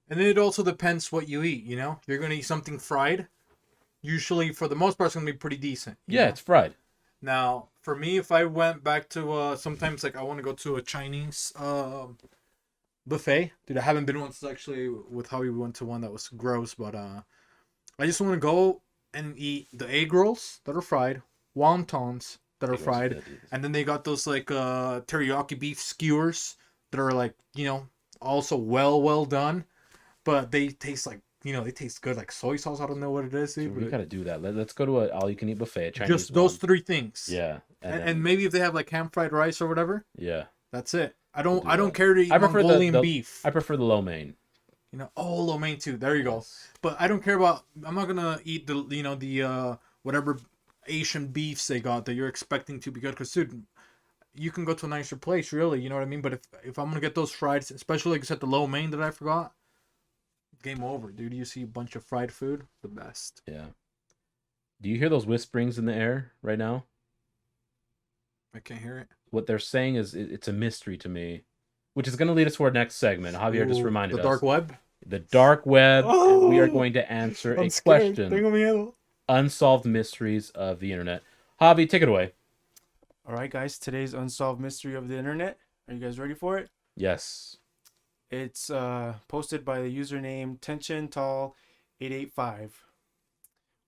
S2: And it also depends what you eat, you know? You're going to eat something fried. Usually, for the most part, it's going to be pretty decent. You
S1: Yeah,
S2: know?
S1: it's fried.
S2: Now, for me, if I went back to sometimes like I want to go to a Chinese buffet, dude. I haven't been once actually with Javi. We went to one that was gross, but I just want to go and eat the egg rolls that are fried, wontons that are
S1: Egg rolls are
S2: fried,
S1: good, dude.
S2: and then they got those like teriyaki beef skewers that are like also well done, but they taste like they taste good like soy sauce. I don't know what it is,
S1: So
S2: dude,
S1: we
S2: but
S1: gotta do that. Let's go to a all-you-can-eat buffet, a Chinese
S2: just those
S1: one.
S2: three things.
S1: Yeah,
S2: And maybe if they have like ham fried rice or whatever,
S1: yeah.
S2: that's it. I
S1: We'll
S2: don't
S1: do
S2: I don't
S1: that.
S2: care to eat
S1: I prefer
S2: Mongolian beef.
S1: I prefer the lo mein.
S2: Lo mein too. There you go.
S1: Yes.
S2: But I don't care about. I'm not gonna eat the whatever Asian beefs they got that you're expecting to be good. Cause dude, you can go to a nicer place, really. You know what I mean? But if I'm gonna get those fried, especially like I said, the lo mein that I forgot, game over, dude. You see a bunch of fried food, the best.
S1: Yeah. Do you hear those whisperings in the air right now?
S2: I can't hear it.
S1: What they're saying is it's a mystery to me, which is going to lead us to our next segment. Javier just
S2: Ooh,
S1: reminded
S2: the
S1: us.
S2: dark web.
S1: The dark web. And we are
S2: Oh,
S1: going to answer
S2: I'm
S1: a
S2: scared.
S1: question.
S2: Tengo miedo.
S1: Unsolved mysteries of the internet. Javi, take it away.
S3: All right, guys. Today's unsolved mystery of the internet. Are you guys ready for it?
S1: Yes.
S3: It's posted by the username TensionTall885.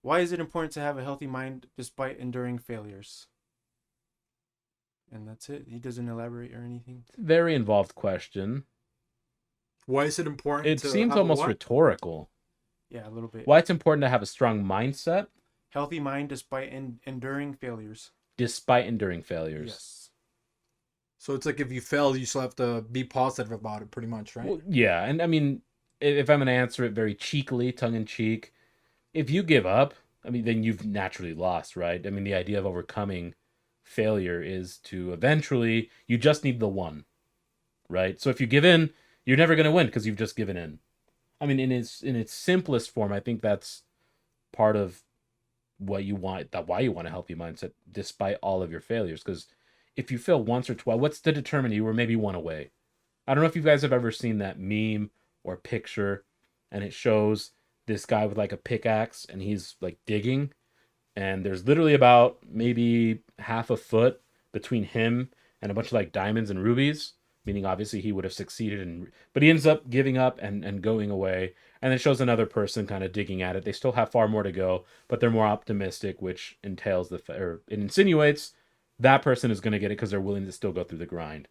S3: Why is it important to have a healthy mind despite enduring failures? And that's it. He doesn't elaborate or anything.
S1: Very involved question.
S2: Why is it important?
S1: It
S2: to
S1: seems
S2: have a
S1: almost
S2: what?
S1: rhetorical.
S3: Yeah, a little bit.
S1: Why it's important to have a strong mindset
S3: Healthy mind despite enduring failures.
S1: despite enduring failures.
S3: Yes.
S2: So it's like if you fail, you still have to be positive about it, pretty much, right?
S1: Well, yeah, and I mean, if I'm going to answer it very cheekily, tongue in cheek, if you give up, I mean, then you've naturally lost, right? I mean, the idea of overcoming failure is to eventually, you just need the one, right? So if you give in, you're never going to win because you've just given in. I mean, in its simplest form, I think that's part of what you want, that why you want a healthy mindset despite all of your failures. Because if you fail once or twice, what's to determine you were maybe one away? I don't know if you guys have ever seen that meme or picture, and it shows this guy with like a pickaxe and he's like digging, and there's literally about maybe half a foot between him and a bunch of like diamonds and rubies, meaning obviously he would have succeeded, but he ends up giving up and going away. And it shows another person kind of digging at it. They still have far more to go, but they're more optimistic, which entails or it insinuates that person is going to get it because they're willing to still go through the grind.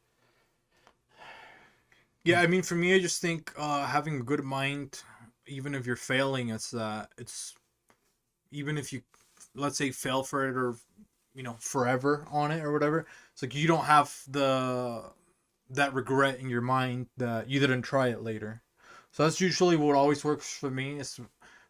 S2: Yeah, I mean, for me, I just think having a good mind, even if you're failing, it's even if you, let's say, fail for it or forever on it or whatever. It's like you don't have that regret in your mind that you didn't try it later. So that's usually what always works for me. Is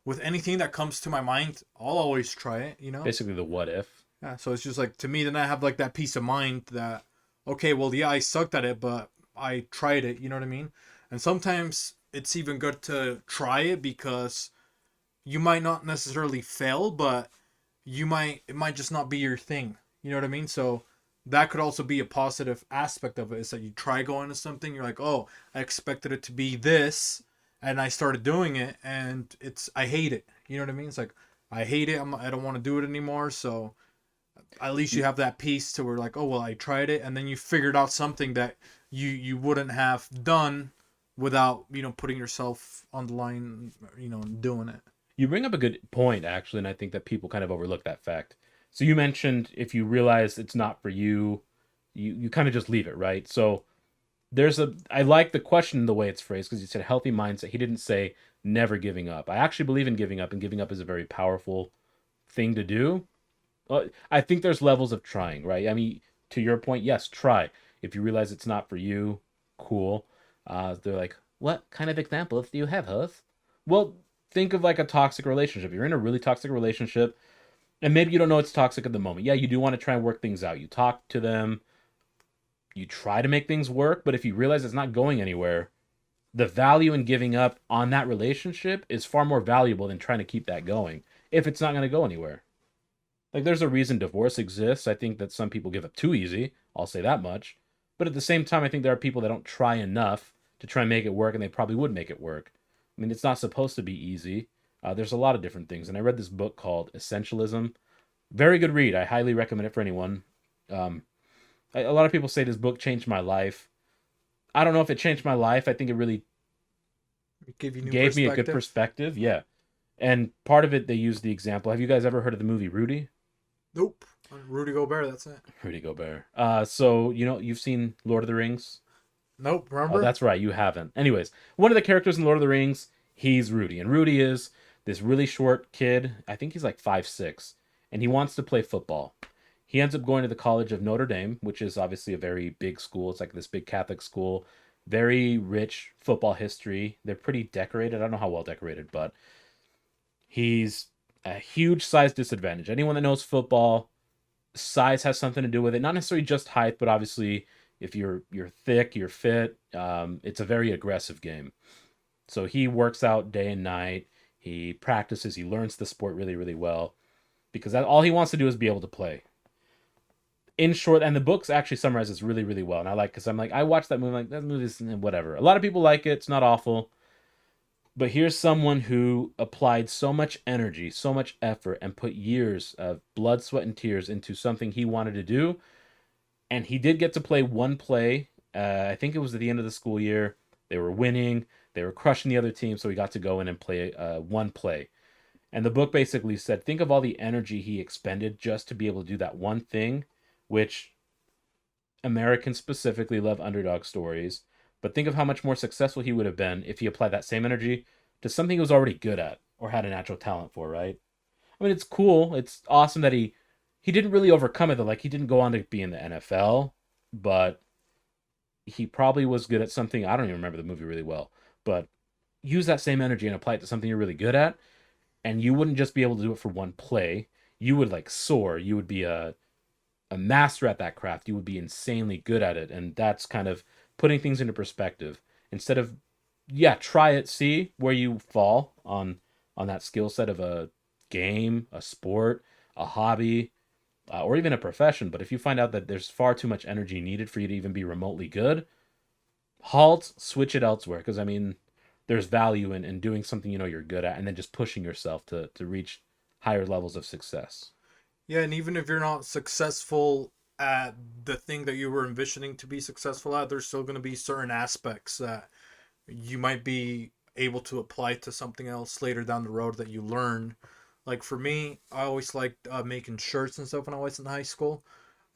S2: with anything that comes to my mind, I'll always try it.
S1: Basically, the what if.
S2: Yeah. So it's just like to me, then I have like that peace of mind that okay, well, yeah, I sucked at it, but I tried it. You know what I mean? And sometimes it's even good to try it because you might not necessarily fail, but it might just not be your thing. You know what I mean? So that could also be a positive aspect of it, is that you try going to something, you're like, oh, I expected it to be this, and I started doing it, and I hate it. You know what I mean? It's like I hate it. I don't want to do it anymore. So at least you have that peace to where like, oh well, I tried it, and then you figured out something that you wouldn't have done without putting yourself on the line, doing it.
S1: You bring up a good point, actually, and I think that people kind of overlook that fact. So you mentioned if you realize it's not for you, you kind of just leave it, right? So I like the question the way it's phrased, because you said healthy mindset. He didn't say never giving up. I actually believe in giving up, and giving up is a very powerful thing to do. I think there's levels of trying, right? I mean, to your point, yes, try. If you realize it's not for you, cool. They're like, what kind of examples do you have, Hus? Well, think of like a toxic relationship. You're in a really toxic relationship, and maybe you don't know it's toxic at the moment. Yeah, you do want to try and work things out. You talk to them, you try to make things work, but if you realize it's not going anywhere, the value in giving up on that relationship is far more valuable than trying to keep that going if it's not going to go anywhere. Like, there's a reason divorce exists. I think that some people give up too easy. I'll say that much. But at the same time, I think there are people that don't try enough to try and make it work, and they probably would make it work. I mean, it's not supposed to be easy. There's a lot of different things. And I read this book called Essentialism. Very good read. I highly recommend it for anyone. Um, a lot of people say this book changed my life. I don't know if it changed my life. I think it really
S2: Give you new
S1: gave me a good
S2: perspective.
S1: perspective. Yeah. And part of it, they use the example. Have you guys ever heard of the movie Rudy?
S2: Nope. Rudy Gobert, that's it.
S1: Rudy Gobert. So, you've seen Lord of the Rings?
S2: Nope,
S1: Oh,
S2: remember?
S1: that's right. You haven't. Anyways, one of the characters in Lord of the Rings, he's Rudy. And Rudy is this really short kid. I think he's like 5'6", and he wants to play football. He ends up going to the College of Notre Dame, which is obviously a very big school. It's like this big Catholic school, very rich football history. They're pretty decorated. I don't know how well decorated, but he's a huge size disadvantage. Anyone that knows football, size has something to do with it. Not necessarily just height, but obviously if you're thick, you're fit. It's a very aggressive game. So he works out day and night. He practices. He learns the sport really, really well because all he wants to do is be able to play. In short, and the books actually summarize this really, really well. And I like because I'm like I watched that movie like that movie's whatever. A lot of people like it. It's not awful. But here's someone who applied so much energy, so much effort, and put years of blood, sweat, and tears into something he wanted to do. And he did get to play one play. I think it was at the end of the school year. They were winning. They were crushing the other team. So he got to go in and play one play. And the book basically said, think of all the energy he expended just to be able to do that one thing, which Americans specifically love underdog stories. But think of how much more successful he would have been if he applied that same energy to something he was already good at or had a natural talent for, right? I mean, it's cool. It's awesome that he didn't really overcome it though. Like he didn't go on to be in the NFL, but he probably was good at something. I don't even remember the movie really well, but use that same energy and apply it to something you're really good at, and you wouldn't just be able to do it for one play. You would like soar. You would be a master at that craft. You would be insanely good at it, and that's kind of putting things into perspective. Instead of try it, see where you fall on that skill set of a game, a sport, a hobby, or even a profession. But if you find out that there's far too much energy needed for you to even be remotely good, halt, switch it elsewhere. Because I mean, there's value in doing something you're good at, and then just pushing yourself to reach higher levels of success.
S2: Yeah, and even if you're not successful at the thing that you were envisioning to be successful at, there's still going to be certain aspects that you might be able to apply to something else later down the road that you learn. Like for me, I always liked making shirts and stuff when I was in high school,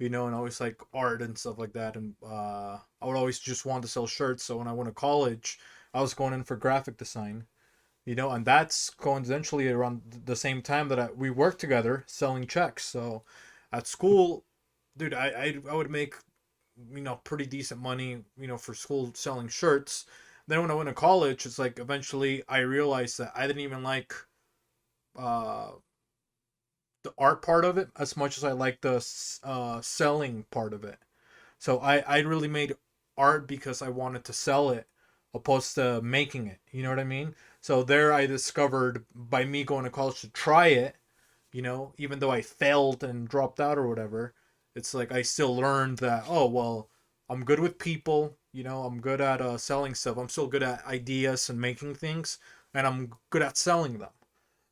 S2: and I always like art and stuff like that. And I would always just want to sell shirts. So when I went to college, I was going in for graphic design, and that's coincidentally around the same time that we worked together selling checks. So at school, dude, I would make pretty decent money for school selling shirts. Then when I went to college, it's like eventually I realized that I didn't even like uh the art part of it as much as I like the selling part of it. So I really made art because I wanted to sell it opposed to making it. You know what I mean? So there I discovered by me going to college to try it, even though I failed and dropped out or whatever, it's like I still learned that, oh, well, I'm good with people, I'm good at selling stuff. I'm still good at ideas and making things, and I'm good at selling them.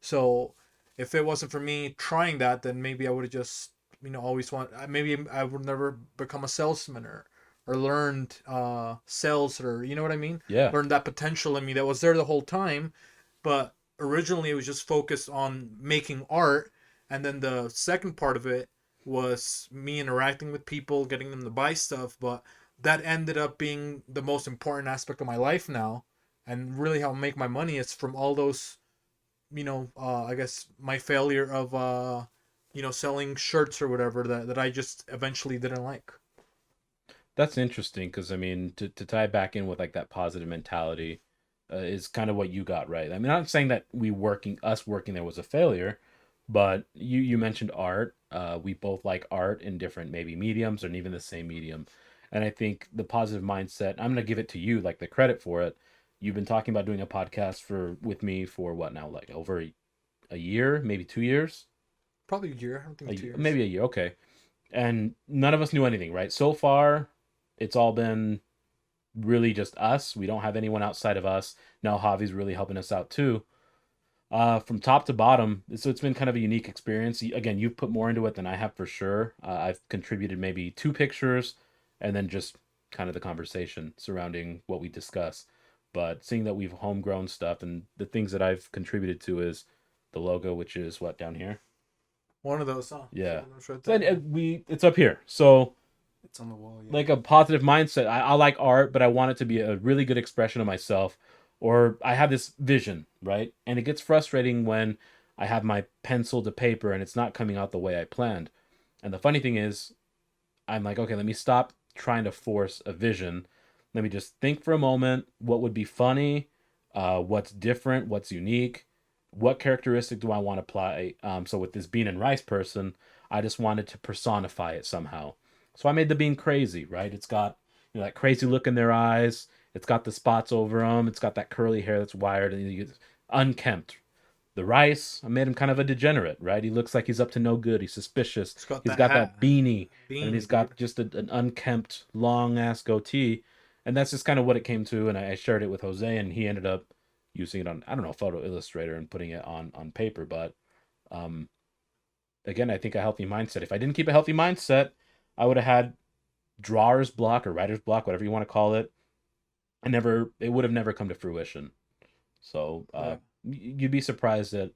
S2: So if it wasn't for me trying that, then maybe I would have just, always maybe I would never become a salesman or learned sales, or you know what I mean?
S1: Yeah.
S2: Learned that potential in me that was there the whole time, but originally it was just focused on making art, and then the second part of it was me interacting with people, getting them to buy stuff, but that ended up being the most important aspect of my life now, and really how I make my money is from all those, I guess my failure of selling shirts or whatever that I just eventually didn't like.
S1: That's interesting because I mean, to tie it back in with like that positive mentality is kind of what you got right. I mean, I'm not saying that us working there was a failure, but you mentioned art. We both like art in different maybe mediums or even the same medium, and I think the positive mindset. I'm gonna give it to you, like the credit for it. You've been talking about doing a podcast with me for what now, like over a year, maybe 2 years,
S2: Probably a year. I don't think 2 years.
S1: maybe a year. Okay, and none of us knew anything, right? So far, it's all been really just us. We don't have anyone outside of us. Now Javi's really helping us out too. From top to bottom, so it's been kind of a unique experience. Again, you've put more into it than I have for sure. I've contributed maybe 2 pictures, and then just kind of the conversation surrounding what we discuss. But seeing that we've homegrown stuff, and the things that I've contributed to is the logo, which is what down here.
S2: One of those, huh?
S1: Yeah,
S2: So right
S1: so,
S2: there.
S1: and it's up here. So
S3: It's on the wall. Yeah.
S1: like a positive mindset. I like art, but I want it to be a really good expression of myself. Or I have this vision, right? And it gets frustrating when I have my pencil to paper and it's not coming out the way I planned. And the funny thing is, I'm like, okay, let me stop trying to force a vision. Let me just think for a moment what would be funny, what's different, what's unique, what characteristic do I want to apply. So with this bean and rice person, I just wanted to personify it somehow. So I made the bean crazy, right? It's got that crazy look in their eyes. It's got the spots over them. It's got that curly hair that's wired and unkempt. The rice, I made him kind of a degenerate, right? He looks like he's up to no good. He's suspicious.
S2: It's got
S1: He's
S2: that
S1: got
S2: hat.
S1: that beanie, and
S2: Beanie,
S1: he's got
S2: dude.
S1: just an unkempt, long ass goatee. And that's just kind of what it came to. And I shared it with Jose, and he ended up using it on, I don't know, Photo Illustrator and putting it on paper. But um, again, I think a healthy mindset. If I didn't keep a healthy mindset, I would have had drawer's block or writer's block, whatever you want to call it. It would have never come to fruition. So
S2: Yeah.
S1: you'd be surprised at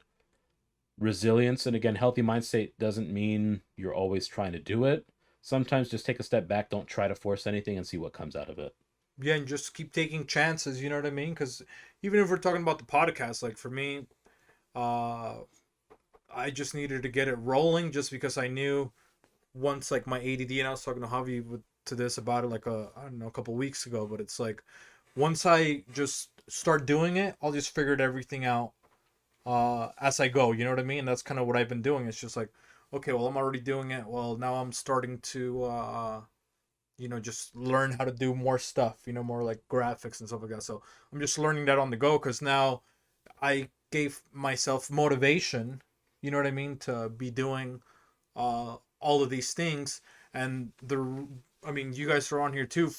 S1: resilience. And again, healthy mindset doesn't mean you're always trying to do it. Sometimes just take a step back, don't try to force anything, and see what comes out of it.
S2: Yeah, and just keep taking chances, you know what I mean? Because even if we're talking about the podcast, like for me, uh, I just needed to get it rolling just because I knew once like my ADD, and I was talking to Javi to this about it like I don't know, a couple weeks ago, but it's like once I just start doing it, I'll just figure everything out as I go, you know what I mean? That's kind of what I've been doing. It's just like, okay, well, I'm already doing it. Well, now I'm starting to just learn how to do more stuff, more like graphics and stuff like that. So I'm just learning that on the go because now I gave myself motivation, you know what I mean, to be doing all of these things. And I mean, you guys are on here too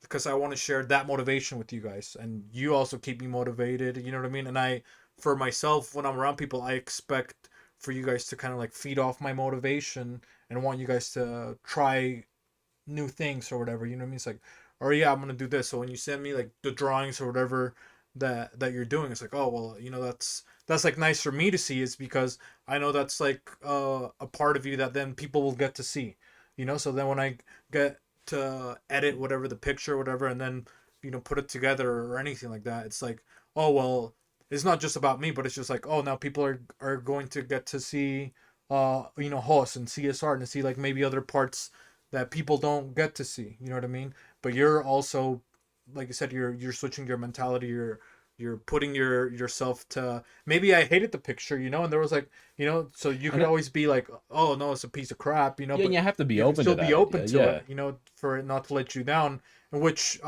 S2: because I want to share that motivation with you guys. And you also keep me motivated, you know what I mean? And for myself, when I'm around people, I expect for you guys to kind of like feed off my motivation and want you guys to try new things or whatever. You know what I mean? It's like, oh yeah, I'm gonna do this. So when you send me like the drawings or whatever that you're doing, it's like, oh well, that's like nice for me to see. Is because I know that's like a part of you that then people will get to see. So then when I get to edit whatever the picture, or whatever, and then put it together or anything like that, it's like, oh well, it's not just about me, but it's just like, oh, now people are going to get to see Jos and see his art and see like maybe other parts that people don't get to see. You know what I mean? But you're also, like I said, you're switching your mentality. You're putting yourself to maybe I hated the picture, and there was like, so you could
S1: And
S2: always be like, oh no, it's a piece of crap,
S1: yeah, and
S2: but
S1: you have to be
S2: you can
S1: open to
S2: still be
S1: that
S2: open
S1: idea.
S2: to
S1: Yeah.
S2: it, for it not to let you down. Which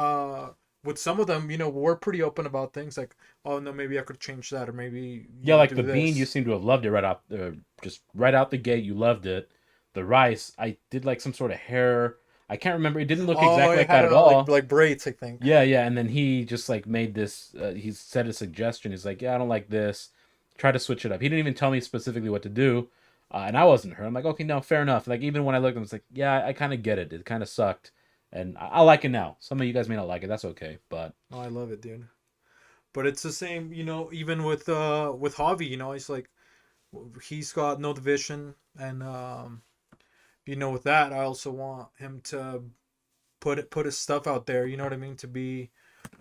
S2: with some of them, we're pretty open about things like, oh no, maybe I could change that, or maybe
S1: Yeah, like
S2: do
S1: the bean, you
S2: this.
S1: seem to have loved it right off, just right out the gate. You loved it. The rice, I did like some sort of hair. I can't remember. It didn't look
S2: Oh,
S1: exactly
S2: it
S1: like
S2: had
S1: that at
S2: like
S1: all.
S2: like braids, I think.
S1: Yeah, yeah. And then he just like made this. He said a suggestion. He's like, "Yeah, I don't like this. Try to switch it up." He didn't even tell me specifically what to do, and I wasn't hurt. I'm like, "Okay, no, fair enough." Like even when I looked, I was like, "Yeah, I kind of get it. It kind of sucked, and I like it now. Some of you guys may not like it. That's okay." But
S2: Oh, I love it, dude. But it's the same, even with Javi, it's like he's got no division, and with that, I also want him to put his stuff out there. You know what I mean? To be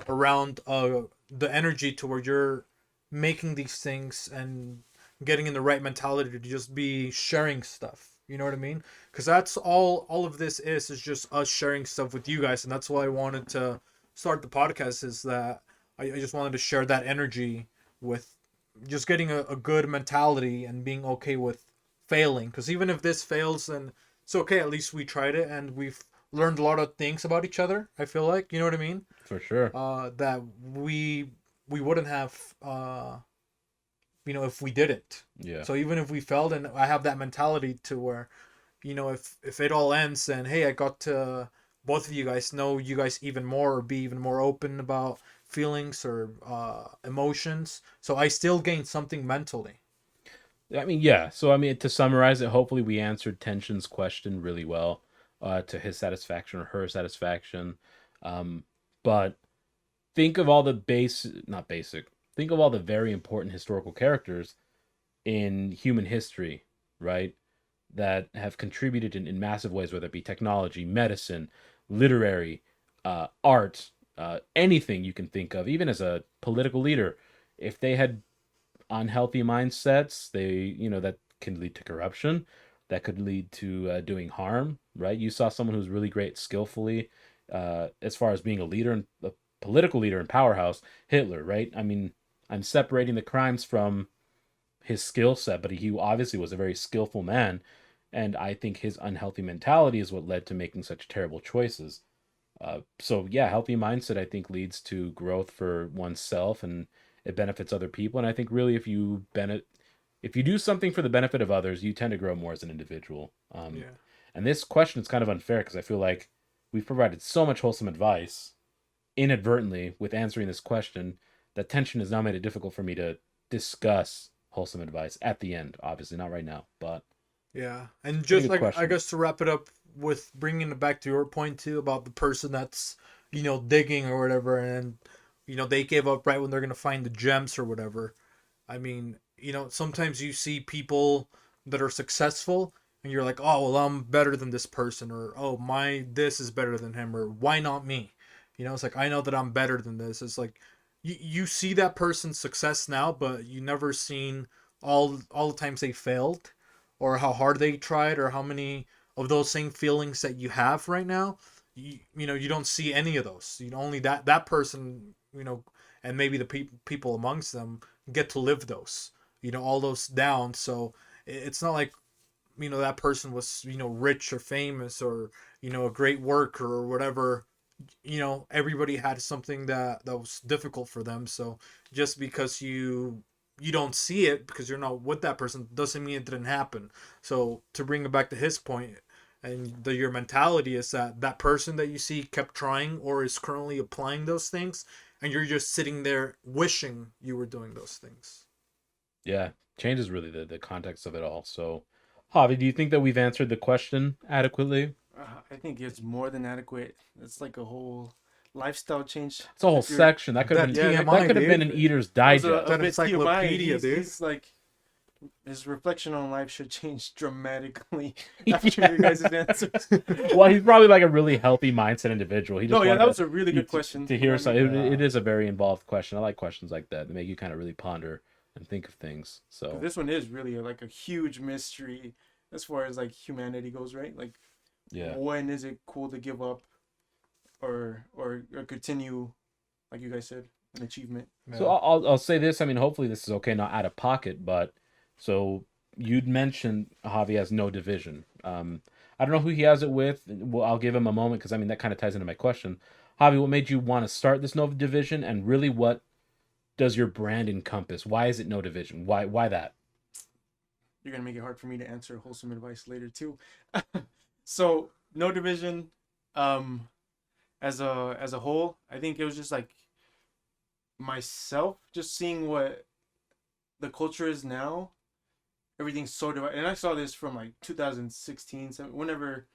S2: around the energy to where you're making these things and getting in the right mentality to just be sharing stuff. You know what I mean? Because that's all of this is just us sharing stuff with you guys, and that's why I wanted to start the podcast. Is that I just wanted to share that energy with just getting a good mentality and being okay with failing. Because even if this fails, then it's okay. At least we tried it and we've learned a lot of things about each other. I feel like, you know what I mean?
S1: for sure,
S2: That we wouldn't have, if we didn't.
S1: yeah.
S2: So even if we failed, and I have that mentality to where, if it all ends, then hey, I got to both of you guys know you guys even more or be even more open about feelings or emotions. So I still gained something mentally.
S1: I mean, yeah. So, I mean, to summarize it, hopefully we answered Tension's question really well, to his satisfaction or her satisfaction. Um, but think of all the not basic, think of all the very important historical characters in human history, right? That have contributed in massive ways, whether it be technology, medicine, literary, art, anything you can think of, even as a political leader. If they had unhealthy mindsets, that can lead to corruption, that could lead to doing harm, right? You saw someone who's really great skillfully, as far as being a leader and a political leader and powerhouse, Hitler, right? I mean, I'm separating the crimes from his skill set, but he obviously was a very skillful man, and I think his unhealthy mentality is what led to making such terrible choices. So yeah, healthy mindset I think leads to growth for oneself, and it benefits other people. And I think really, if you do something for the benefit of others, you tend to grow more as an individual.
S2: Yeah.
S1: And this question is kind of unfair because I feel like we've provided so much wholesome advice inadvertently with answering this question that tension has now made it difficult for me to discuss wholesome advice at the end. Obviously, not right now, but
S2: Yeah, and
S1: pretty
S2: just
S1: good
S2: like I
S1: question.
S2: guess to wrap it up with bringing it back to your point too about the person that's digging or whatever, and they gave up right when they're gonna find the gems or whatever. I mean, sometimes you see people that are successful, and you're like, oh well, I'm better than this person, or oh my this is better than him, or why not me? It's like I know that I'm better than this. It's like you see that person's success now, but you never seen all the times they failed or how hard they tried or how many of those same feelings that you have right now. You don't see any of those. Only that person, and maybe the people amongst them get to live those, all those down. So it's not like that person was rich or famous or a great worker or whatever. Everybody had something that was difficult for them. So just because you don't see it because you're not with that person doesn't mean it didn't happen. So to bring it back to his point, and your mentality is that that person that you see kept trying or is currently applying those things, and you're just sitting there wishing you were doing those things.
S1: Yeah, change is really the context of it all. So, Javi, do you think that we've answered the question adequately?
S3: I think it's more than adequate. It's like a whole lifestyle change.
S1: It's a whole
S3: If you're,
S1: section that could have
S2: That
S1: been
S2: TMI,
S1: that could have been an
S2: dude.
S1: Eater's
S3: that was
S1: Digest.
S3: a
S2: That
S3: bit TMI.
S2: encyclopedia, dude.
S3: He's like his reflection on life should change dramatically
S1: Yeah.
S3: after your guys' answers.
S1: Well, he's probably like a really healthy mindset individual. He just
S3: No, yeah,
S1: wanted
S3: that was a really good
S1: to
S3: question.
S1: hear. So
S3: Yeah.
S1: it is a very involved question. I like questions like that make you kind of really ponder and think of things. So
S3: This one is really like a huge mystery as far as like humanity goes, right? Like,
S1: yeah,
S3: when is it cool to give up or continue, like you guys said, an achievement?
S1: so I'll say this. I mean, hopefully this is okay, not out of pocket. But so you'd mentioned Javi has no division. I don't know who he has it with. Well, I'll give him a moment because I mean that kind of ties into my question. Javi, what made you want to start this no division, and really, what does your brand encompass? Why is it no division? Why that?
S3: You're gonna make it hard for me to answer wholesome advice later too. So no division, um, as a whole, I think it was just like myself, just seeing what the culture is now. Everything's so divided, and I saw this from like 2016, so whenever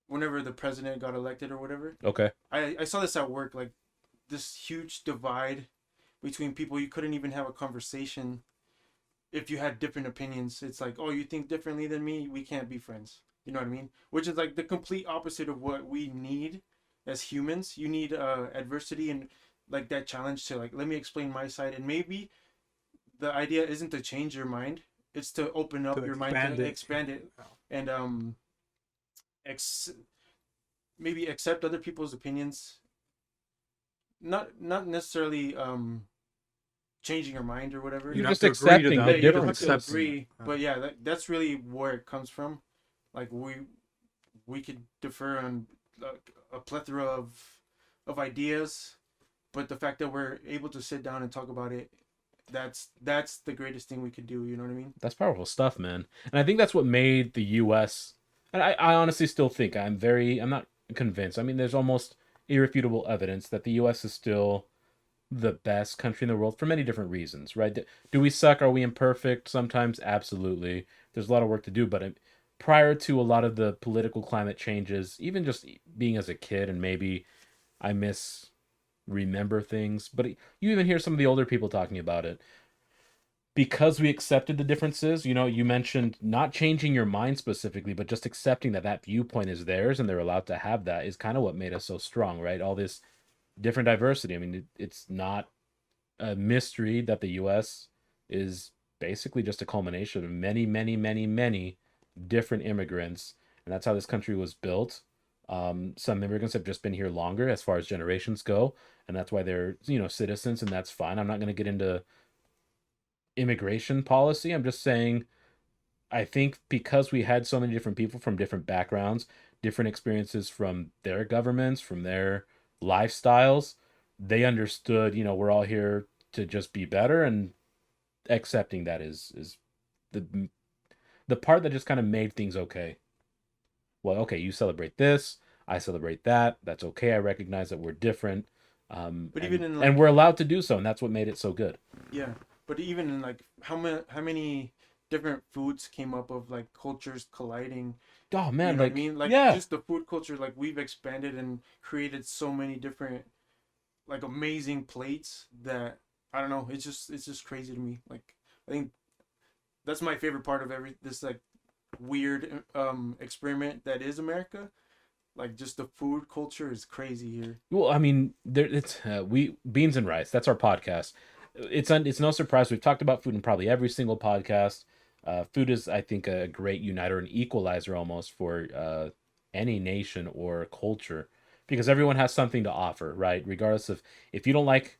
S3: the president got elected or whatever.
S1: Okay.
S3: I saw this at work, like this huge divide between people. You couldn't even have a conversation if you had different opinions. It's like, oh, you think differently than me, we can't be friends. You know what I mean? Which is like the complete opposite of what we need as humans. You need adversity and like that challenge to like, let me explain my side. And maybe the idea isn't to change your mind, it's to open up
S2: To
S3: your mind,
S2: expand
S3: to
S2: it.
S3: expand it, and ex- maybe accept other people's opinions. Not necessarily changing your mind or whatever.
S2: You
S1: You're
S2: have
S1: just
S2: to agree to
S1: accepting
S2: that.
S1: the
S3: Yeah, you don't have
S1: differences.
S3: to
S2: Accepting
S3: agree,
S2: it.
S3: but yeah, that's really where it comes from. Like we could differ on a plethora of ideas, but the fact that we're able to sit down and talk about it, that's the greatest thing we could do. You know what I mean?
S1: That's powerful stuff, man. And I think that's what made the U.S. And I honestly still think I'm not convinced. I mean, there's almost irrefutable evidence that the U.S. is still the best country in the world for many different reasons, right? Do we suck? Are we imperfect? Sometimes, absolutely. There's a lot of work to do, but prior to a lot of the political climate changes, even just being as a kid, and maybe I misremember things, but you even hear some of the older people talking about it. Because we accepted the differences, you mentioned not changing your mind specifically, but just accepting that that viewpoint is theirs and they're allowed to have that is kind of what made us so strong, right? All this different diversity. I mean, it's not a mystery that the U.S. is basically just a culmination of many, many, many, many different immigrants, and that's how this country was built. Some immigrants have just been here longer as far as generations go, and that's why they're citizens, and that's fine. I'm not going to get into immigration policy. I'm just saying I think because we had so many different people from different backgrounds, different experiences from their governments, from their lifestyles, they understood, we're all here to just be better, and accepting that is the part that just kind of made things okay. Well, okay, you celebrate this, I celebrate that. That's okay. I recognize that we're different.
S3: But even in
S1: and we're allowed to do so, and that's what made it so good.
S3: Yeah, but even in like how many different foods came up of like cultures colliding.
S1: Oh man,
S3: You know
S1: like
S3: what I mean? Like
S1: yeah,
S3: just the food culture, like we've expanded and created so many different like amazing plates that I don't know, it's just crazy to me. Like I think that's my favorite part of every this like weird experiment that is America. Like just the food culture is crazy here.
S1: well, I mean, it's we beans and rice. That's our podcast. It's no surprise we've talked about food in probably every single podcast. Food is, I think, a great uniter, an equalizer almost for any nation or culture, because everyone has something to offer, right? Regardless of if you don't like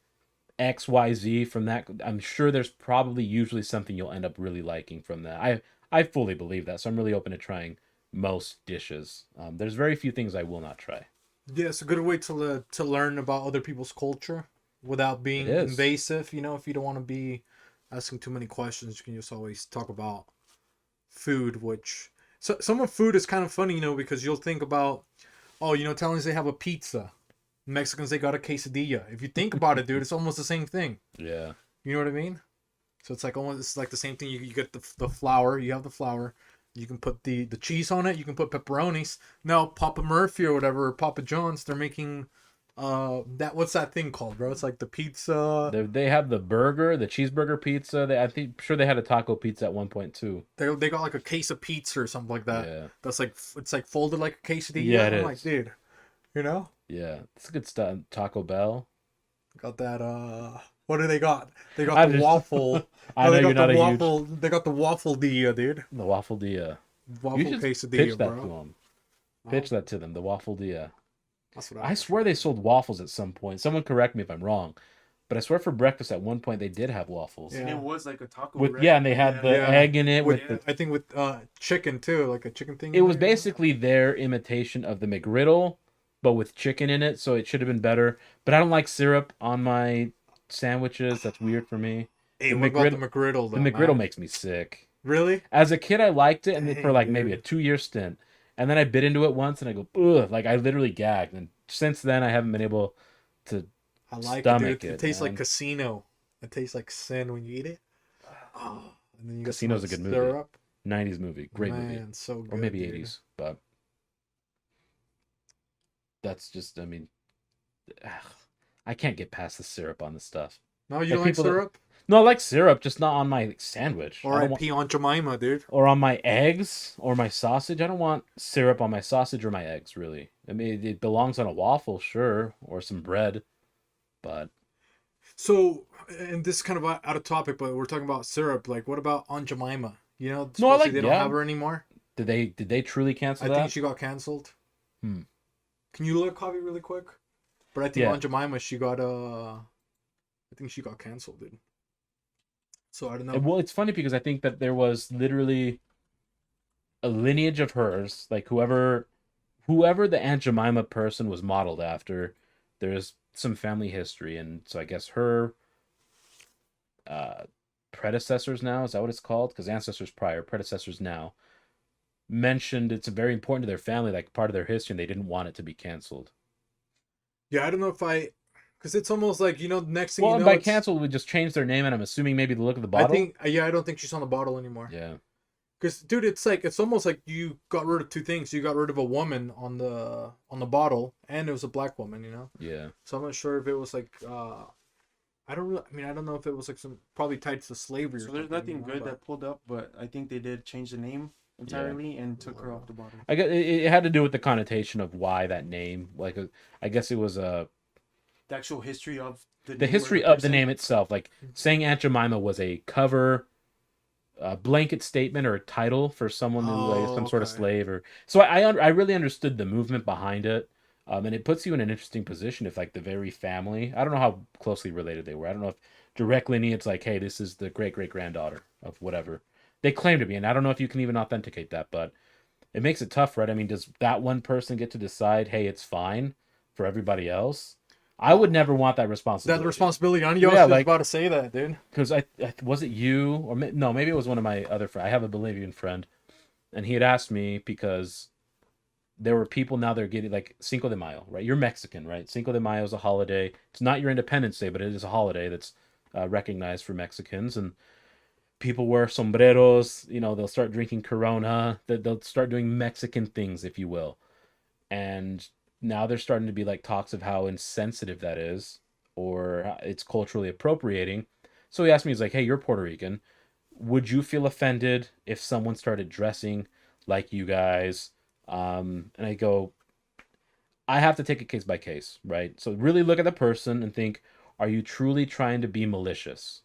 S1: X, Y, Z from that, I'm sure there's probably usually something you'll end up really liking from that. I fully believe that, so I'm really open to trying most dishes. There's very few things I will not try.
S2: Yeah, it's a good way to learn about other people's culture without being
S1: It is.
S2: invasive. If you don't want to be asking too many questions, you can just always talk about food. Which some of food is kind of funny, because you'll think about, oh, Italians, they have a pizza. Mexicans, they got a quesadilla. If you think about it, dude, it's almost the same thing.
S1: Yeah.
S2: You know what I mean? So it's like the same thing. You get the flour. You have the flour. You can put the cheese on it. You can put pepperonis. Now Papa Murphy or whatever, or Papa John's, they're making what's that thing called, bro? It's like the pizza.
S1: They have the burger, the cheeseburger pizza. I think sure they had a taco pizza at one point too.
S2: They got like a case of pizza or something like that.
S1: Yeah.
S2: That's like it's like folded like a quesadilla.
S1: Yeah, it
S2: I'm
S1: is.
S2: like, dude, you know,
S1: Yeah, it's good stuff. Taco Bell.
S2: got that. What do they got? They got
S1: I'm
S2: the
S1: just-
S2: waffle.
S1: I
S2: No,
S1: know
S2: they
S1: you're
S2: got
S1: not
S2: the
S1: a
S2: waffle. They got the waffle dia, dude.
S1: the waffle dia.
S2: Waffle
S1: You just
S2: quesadilla,
S1: pitch that
S2: bro.
S1: to them. Pitch that to them. The waffle dia.
S2: That's what
S1: I swear they sold waffles at some point. Someone correct me if I'm wrong, but I swear for breakfast at one point they did have waffles.
S2: Yeah.
S3: And it was like a taco.
S1: With
S3: right?
S1: and they had the
S2: Yeah.
S1: egg in it
S2: with
S1: with the.
S2: I think with chicken too, like a chicken thing.
S1: It
S2: in
S1: was
S2: there.
S1: basically their imitation of the McGriddle, but with chicken in it, so it should have been better. But I don't like syrup on my sandwiches. That's weird for me.
S2: Hey,
S1: the
S2: what about the
S1: McGriddle-
S2: McGriddle?
S1: The
S2: Though,
S1: McGriddle
S2: man?
S1: makes me sick.
S2: Really?
S1: As a kid, I liked it, and then for
S2: Dang,
S1: like maybe a
S2: dude.
S1: 2-year stint, and then I bit into it once, and I go, ugh, like I literally gagged, and since then I haven't been able to.
S2: I like it,
S1: Stomach
S2: dude. It
S1: it,
S2: tastes like
S1: man.
S2: casino. It tastes like sin when you eat it. Oh, and then you get
S1: Casino's
S2: some
S1: a good movie.
S2: syrup.
S1: 90s movie, great
S2: Man,
S1: movie,
S2: so good.
S1: or maybe
S2: dude.
S1: 80s, but that's just, I mean, ugh, I can't get past the syrup on this stuff.
S2: No, you
S1: Like
S2: don't like
S1: people that-
S2: syrup?
S1: No, I like syrup, just not on my sandwich.
S2: Or
S1: I
S2: I
S1: don't want-
S2: pee on Jemima, dude.
S1: or on my eggs or my sausage. I don't want syrup on my sausage or my eggs, really. I mean, it belongs on a waffle, sure, or some bread, but
S2: So, and this is kind of out of topic, but we're talking about syrup. Like, what about Aunt Jemima?
S1: No, I
S2: supposedly
S1: like-
S2: they don't
S1: yeah.
S2: have her anymore.
S1: did they truly cancel
S2: I
S1: that?
S2: think she got canceled.
S1: Hmm.
S2: Can you look, Javi, really quick? But I think
S1: Yeah.
S2: Aunt Jemima, she got I think she got canceled, dude. So I don't know.
S1: Well, it's funny because I think that there was literally a lineage of hers, like whoever the Aunt Jemima person was modeled after, there's some family history, and so I guess her predecessors now, is that what it's called? Because ancestors prior, predecessors now, mentioned it's very important to their family, like part of their history, and they didn't want it to be canceled.
S2: Yeah, I don't know if because it's almost like, next thing
S1: Well,
S2: you
S1: and
S2: know,
S1: by
S2: it's,
S1: canceled, we just changed their name, and I'm assuming maybe the look of the
S2: I
S1: bottle.
S2: think, yeah, I don't think she's on the bottle anymore.
S1: Yeah.
S2: Because, dude, it's almost like you got rid of two things. You got rid of a woman on the bottle, and it was a black woman,
S1: Yeah.
S2: So I'm not sure if it was like, I don't really, I mean, I don't know if it was like some, probably tied to slavery or
S3: So
S2: something.
S3: there's nothing good
S2: but-
S3: that pulled up, but I think they did change the name entirely and took her off the bottle.
S1: I guess it had to do with the connotation of why that name. Like, I guess it was
S3: The actual history of the
S1: the
S3: name or
S1: history of the
S3: person.
S1: name itself. Like saying Aunt Jemima was a cover, blanket statement or a title for someone who like some sort of
S2: okay.
S1: slave. Or so I really understood the movement behind it. And it puts you in an interesting position if like the very family. I don't know how closely related they were. I don't know if directly it's like, hey, this is the great great granddaughter of whatever they claim to be, and I don't know if you can even authenticate that, but it makes it tough, right? I mean, does that one person get to decide, hey, it's fine for everybody else? I would never want that responsibility.
S2: That responsibility on you. I was
S1: Yeah,
S2: just
S1: like-
S2: about to say that, dude.
S1: Because I was it you or no, maybe it was one of my other friends. I have a Bolivian friend, and he had asked me because there were people now they're getting like Cinco de Mayo, right? You're Mexican, right? Cinco de Mayo is a holiday. It's not your Independence Day, but it is a holiday that's recognized for Mexicans, and people wear sombreros. They'll start drinking Corona. They'll start doing Mexican things, if you will. And now there's starting to be like talks of how insensitive that is, or it's culturally appropriating. So he asked me, he's like, "Hey, you're Puerto Rican. Would you feel offended if someone started dressing like you guys?" And I go, I have to take it case by case, right? So really look at the person and think, are you truly trying to be malicious?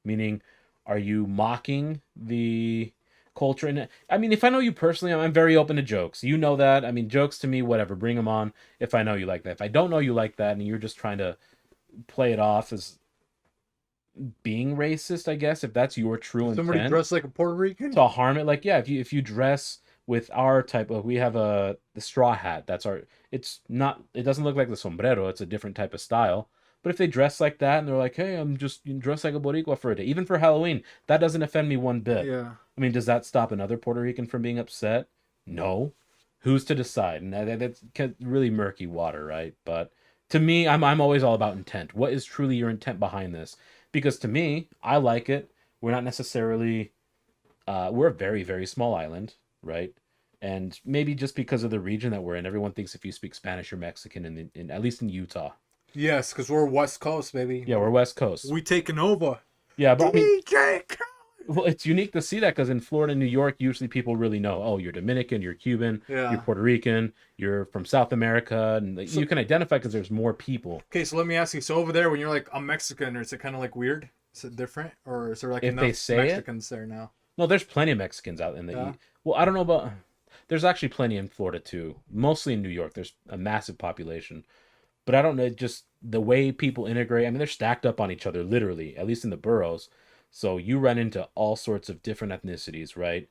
S1: Meaning, are you mocking the culture? And I mean, if I know you personally, I'm very open to jokes. You know that. I mean, jokes to me, whatever, bring them on if I know you like that. If I don't know you like that and you're just trying to play it off as being racist, I guess, if that's your true
S2: Somebody
S1: intent
S2: dressed like a Puerto Rican.
S1: to harm it, like, yeah, if you dress with our type of, we have the straw hat, that's our, it's not, it doesn't look like the sombrero, it's a different type of style. But if they dress like that and they're like, hey, I'm just dressed like a Boricua for a day, even for Halloween, that doesn't offend me one bit.
S2: Yeah.
S1: I mean, does that stop another Puerto Rican from being upset? No. Who's to decide? And that's really murky water, right? But to me, I'm always all about intent. What is truly your intent behind this? Because to me, I like it. We're not necessarily, we're a very, very small island, right? And maybe just because of the region that we're in, everyone thinks if you speak Spanish, you're Mexican, in at least in Utah.
S2: Yes, because we're West Coast, baby.
S1: Yeah, we're West Coast.
S2: We taking over.
S1: Yeah, but I mean,
S2: DJ
S1: well, it's unique to see that because in Florida and New York, usually people really know, oh, you're Dominican, you're Cuban,
S2: Yeah.
S1: you're Puerto Rican, you're from South America, and like,
S2: So-
S1: you can identify because there's more people.
S2: Okay, so let me ask you. So over there, when you're like, I'm Mexican, or is it kind of like weird? Is it different, or is there like
S1: If
S2: enough
S1: they say it?
S2: Mexicans there now?
S1: No, there's plenty of Mexicans out in the
S2: Yeah.
S1: East. Well, I don't know about. There's actually plenty in Florida too. Mostly in New York. There's a massive population. But I don't know, just the way people integrate. I mean, they're stacked up on each other, literally, at least in the boroughs. So you run into all sorts of different ethnicities, right?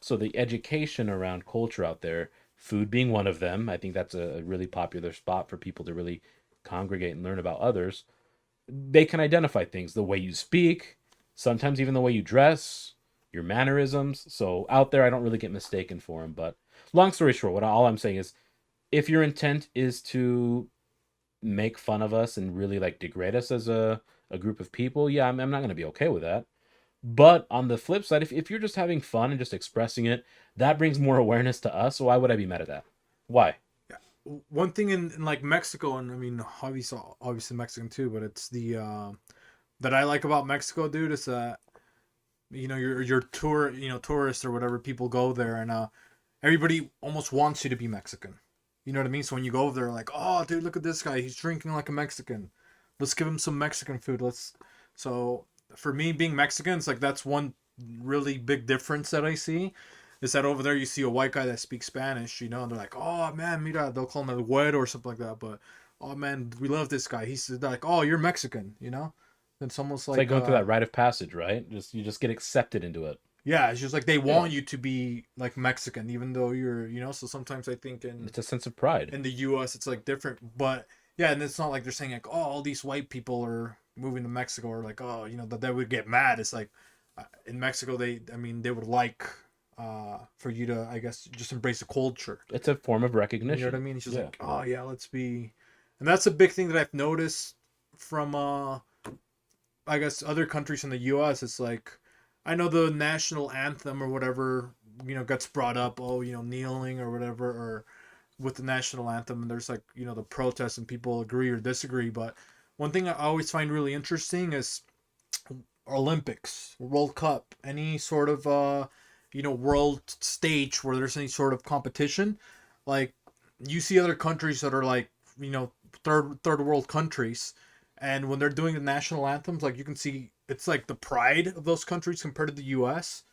S1: So the education around culture out there, food being one of them, I think that's a really popular spot for people to really congregate and learn about others. They can identify things, the way you speak, sometimes even the way you dress, your mannerisms. So out there, I don't really get mistaken for them. But long story short, all I'm saying is, if your intent is to make fun of us and really like degrade us as a group of people, yeah, I'm not going to be okay with that. But on the flip side, if you're just having fun and just expressing it, that brings more awareness to us. So why would I be mad at that? Why?
S2: One thing in like Mexico, and I mean, obviously Mexican too, but it's the that I like about Mexico, dude, is that your tourists or whatever, people go there and everybody almost wants you to be Mexican. You know what I mean? So when you go over there, like, oh, dude, look at this guy. He's drinking like a Mexican. Let's give him some Mexican food. So for me, being Mexican, it's like that's one really big difference that I see. Is that over there you see a white guy that speaks Spanish, and they're like, oh, man, mira, they'll call him el güero or something like that. But, oh, man, we love this guy. They're like, oh, you're Mexican, It's almost
S1: It's like going through that rite of passage, right? You just get accepted into it.
S2: Yeah, it's just like they want you to be like Mexican, even though you're, so sometimes I think
S1: It's a sense of pride.
S2: in the U.S. it's like different, but yeah, and it's not like they're saying like, oh, all these white people are moving to Mexico, or like, oh, that they would get mad. It's like in Mexico they would like for you to, I guess, just embrace the culture.
S1: It's a form of recognition.
S2: You know what I mean? It's just
S1: Yeah.
S2: like, oh yeah, let's be, and that's a big thing that I've noticed from I guess other countries in the U.S. It's like, I know the national anthem or whatever, gets brought up. Oh, kneeling or whatever, or with the national anthem, and there's like, the protests and people agree or disagree. But one thing I always find really interesting is Olympics, World Cup, any sort of world stage where there's any sort of competition. Like, you see other countries that are like, third world countries, and when they're doing the national anthems, like, you can see it's like the pride of those countries compared to the US.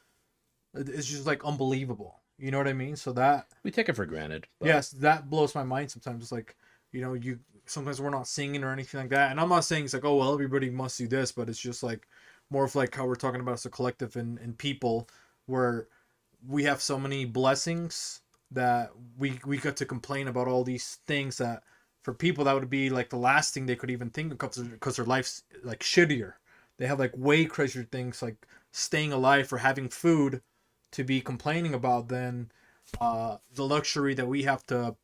S2: It's just like unbelievable. You know what I mean? So that,
S1: We take it for granted. But
S2: yes, that blows my mind sometimes. It's like, you sometimes we're not singing or anything like that. And I'm not saying it's like, oh well, everybody must do this, but it's just like more of like how we're talking about as a collective and people, where we have so many blessings that we got to complain about all these things that for people that would be like the last thing they could even think of, because their life's like shittier. They have like way crazier things like staying alive or having food to be complaining about than the luxury that we have to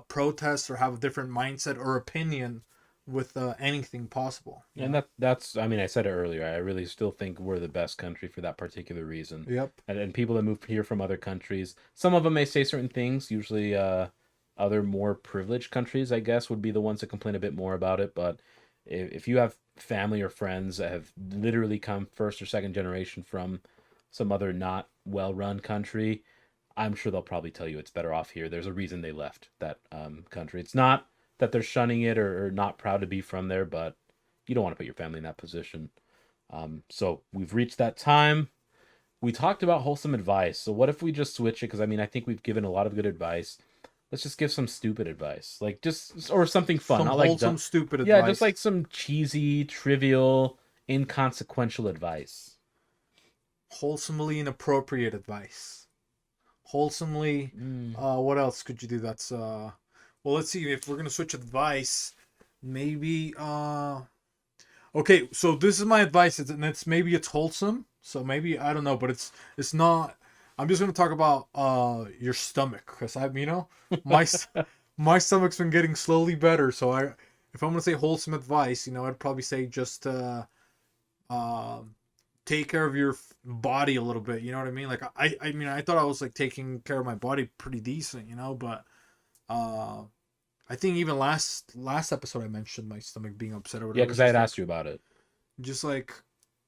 S2: protest or have a different mindset or opinion with anything possible.
S1: And that's, I mean, I said it earlier. I really still think we're the best country for that particular reason.
S2: Yep.
S1: And people that move here from other countries, some of them may say certain things. Usually, other more privileged countries, I guess, would be the ones that complain a bit more about it. But if you have family or friends that have literally come first or second generation from some other not well-run country, I'm sure they'll probably tell you it's better off here. There's a reason they left that country. It's not that they're shunning it or not proud to be from there, but you don't want to put your family in that position. So we've reached that time. We talked about wholesome advice. So what if we just switch it? Because I mean, I think we've given a lot of good advice. Let's just give some stupid advice, like or something fun,
S2: Some
S1: not like
S2: wholesome, stupid advice.
S1: yeah, just like some cheesy, trivial, inconsequential advice.
S2: wholesomely inappropriate advice. Wholesomely, what else could you do? That's well, let's see if we're gonna switch advice. Maybe okay, so this is my advice, and it's wholesome. So maybe I don't know, but it's not. I'm just gonna talk about your stomach, because my my stomach's been getting slowly better. So if I'm gonna say wholesome advice, I'd probably say just take care of your body a little bit. You know what I mean? Like I mean, I thought I was like taking care of my body pretty decent, but I think even last episode I mentioned my stomach being upset or whatever.
S1: Yeah, because I had asked you about it.
S2: Just like,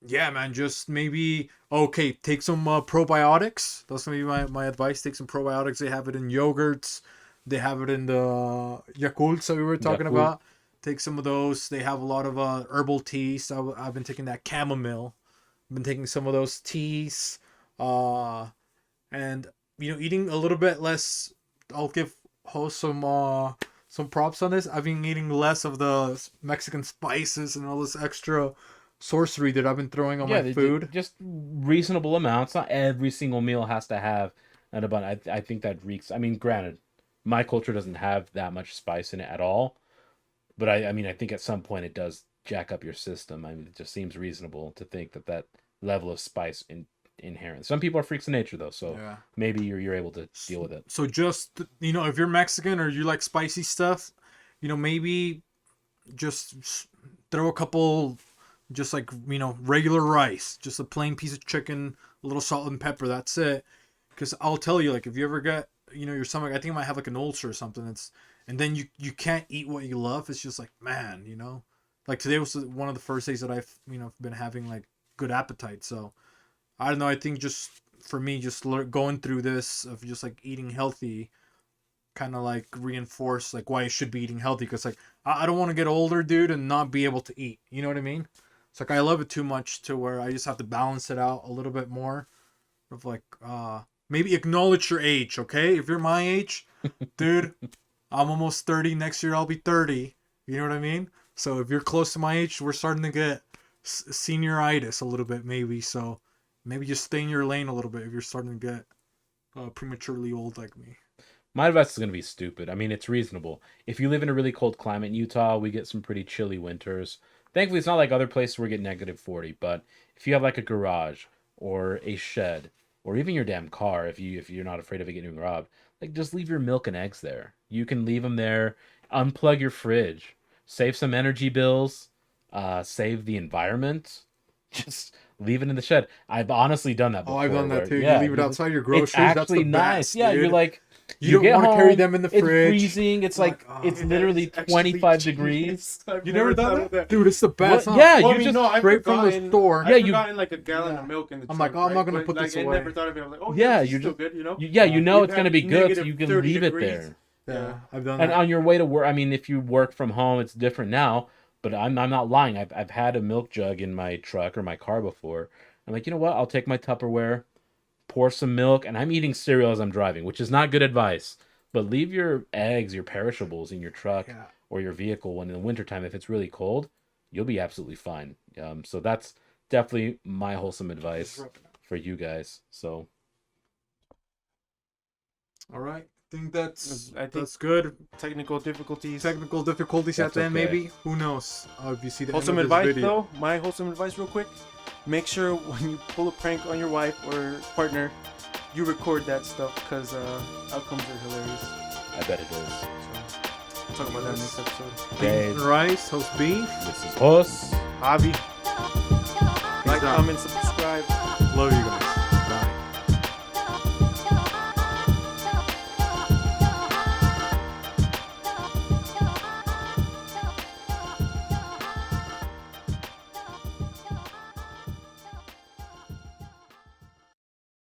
S2: yeah, man, just maybe, okay, take some probiotics. That's gonna be my advice. Take some probiotics. They have it in yogurts. They have it in the Yakults that we were talking about. Take some of those. They have a lot of herbal teas. I've been taking that chamomile. I've been taking some of those teas. And, eating a little bit less. I'll give host some props on this. I've been eating less of the Mexican spices and all this extra sorcery that I've been throwing on my food.
S1: Just reasonable amounts. Not every single meal has to have an abundance. I think that reeks. I mean, granted, my culture doesn't have that much spice in it at all. But I mean, I think at some point it does jack up your system. I mean, it just seems reasonable to think that level of spice inherent. Some people are freaks of nature, though, so
S2: Yeah.
S1: maybe you're able to deal with it.
S2: So just, if you're Mexican or you like spicy stuff, maybe just throw a couple, just like, regular rice, just a plain piece of chicken, a little salt and pepper. That's it. Because I'll tell you, like, if you ever get, your stomach, I think it might have like an ulcer or something. And then you can't eat what you love. It's just like, man, like today was one of the first days that I've, been having like good appetite. So I don't know. I think just for me, just going through this of just like eating healthy, kind of like reinforce like why I should be eating healthy. Because like I don't want to get older, dude, and not be able to eat. You know what I mean? It's like I love it too much to where I just have to balance it out a little bit more. Of like maybe acknowledge your age, okay? If you're my age, dude, I'm almost 30. Next year I'll be 30. You know what I mean? So if you're close to my age, we're starting to get senioritis a little bit, maybe. So maybe just stay in your lane a little bit if you're starting to get prematurely old like me.
S1: My advice is going to be stupid. I mean, it's reasonable. If you live in a really cold climate in Utah, we get some pretty chilly winters. Thankfully, it's not like other places where we get -40. But if you have like a garage or a shed or even your damn car, if you're not afraid of it getting robbed, like just leave your milk and eggs there. You can leave them there. Unplug your fridge. Save some energy bills. Save the environment. Just leave it in the shed. I've honestly done that before.
S2: Oh, I've done that
S1: where-
S2: too.
S1: yeah,
S2: you leave it outside your groceries.
S1: It's actually
S2: That's the
S1: nice.
S2: best,
S1: Yeah,
S2: dude.
S1: you're like,
S2: You don't
S1: get
S2: want to carry
S1: home,
S2: them in the
S1: it's
S2: fridge.
S1: freezing. It's
S2: Like,
S1: like
S2: oh,
S1: it's literally
S3: That's actually
S1: 25
S3: genius.
S1: degrees.
S3: I've
S2: You never
S3: thought
S2: done
S3: of
S2: that? Dude, it's the best.
S1: What?
S2: Huh?
S1: Yeah,
S3: Well,
S1: you
S3: I mean,
S1: just
S3: no, I've
S2: straight from the
S3: forgotten-
S2: store.
S3: I've
S1: Yeah, you-
S3: forgotten like a gallon
S2: Yeah.
S3: of milk in the
S2: I'm
S3: trunk,
S2: like, oh, I'm not
S3: right?
S2: gonna
S3: But,
S2: put
S3: like,
S2: this
S3: I
S2: away.
S3: never thought of it. I'm like, oh
S1: Yeah,
S3: yeah,
S1: you're
S3: you're still
S1: just-
S3: good, you know.
S1: you know
S3: You
S1: it's gonna
S3: have
S1: be good, so
S3: negative
S1: you can
S3: 30
S1: leave it
S3: degrees.
S1: there.
S2: Yeah, I've done
S1: And
S2: that.
S1: on your way to work, I mean, if you work from home, it's different now. But I'm not lying. I've had a milk jug in my truck or my car before. I'm like, you know what? I'll take my Tupperware, pour some milk, and I'm eating cereal as I'm driving, which is not good advice. But leave your eggs, your perishables in your truck
S2: Yeah.
S1: or your vehicle when in the wintertime, if it's really cold, you'll be absolutely fine. So that's definitely my wholesome advice for you guys. So
S2: All right. I think that's
S3: I think-
S2: that's good.
S3: Technical difficulties.
S2: Technical difficulties at
S1: That's
S2: the end,
S1: okay.
S2: maybe. Who knows? If you see the
S3: Wholesome
S2: end of this
S3: advice,
S2: video.
S3: though. My wholesome advice, real quick. Make sure when you pull a prank on your wife or partner, you record that stuff because outcomes are hilarious.
S1: I bet it is.
S3: So, we'll talk about that next episode.
S2: Beans and rice, host beef.
S1: This is Hus.
S3: Javi, like,
S2: out.
S3: comment, subscribe.
S2: Love you guys.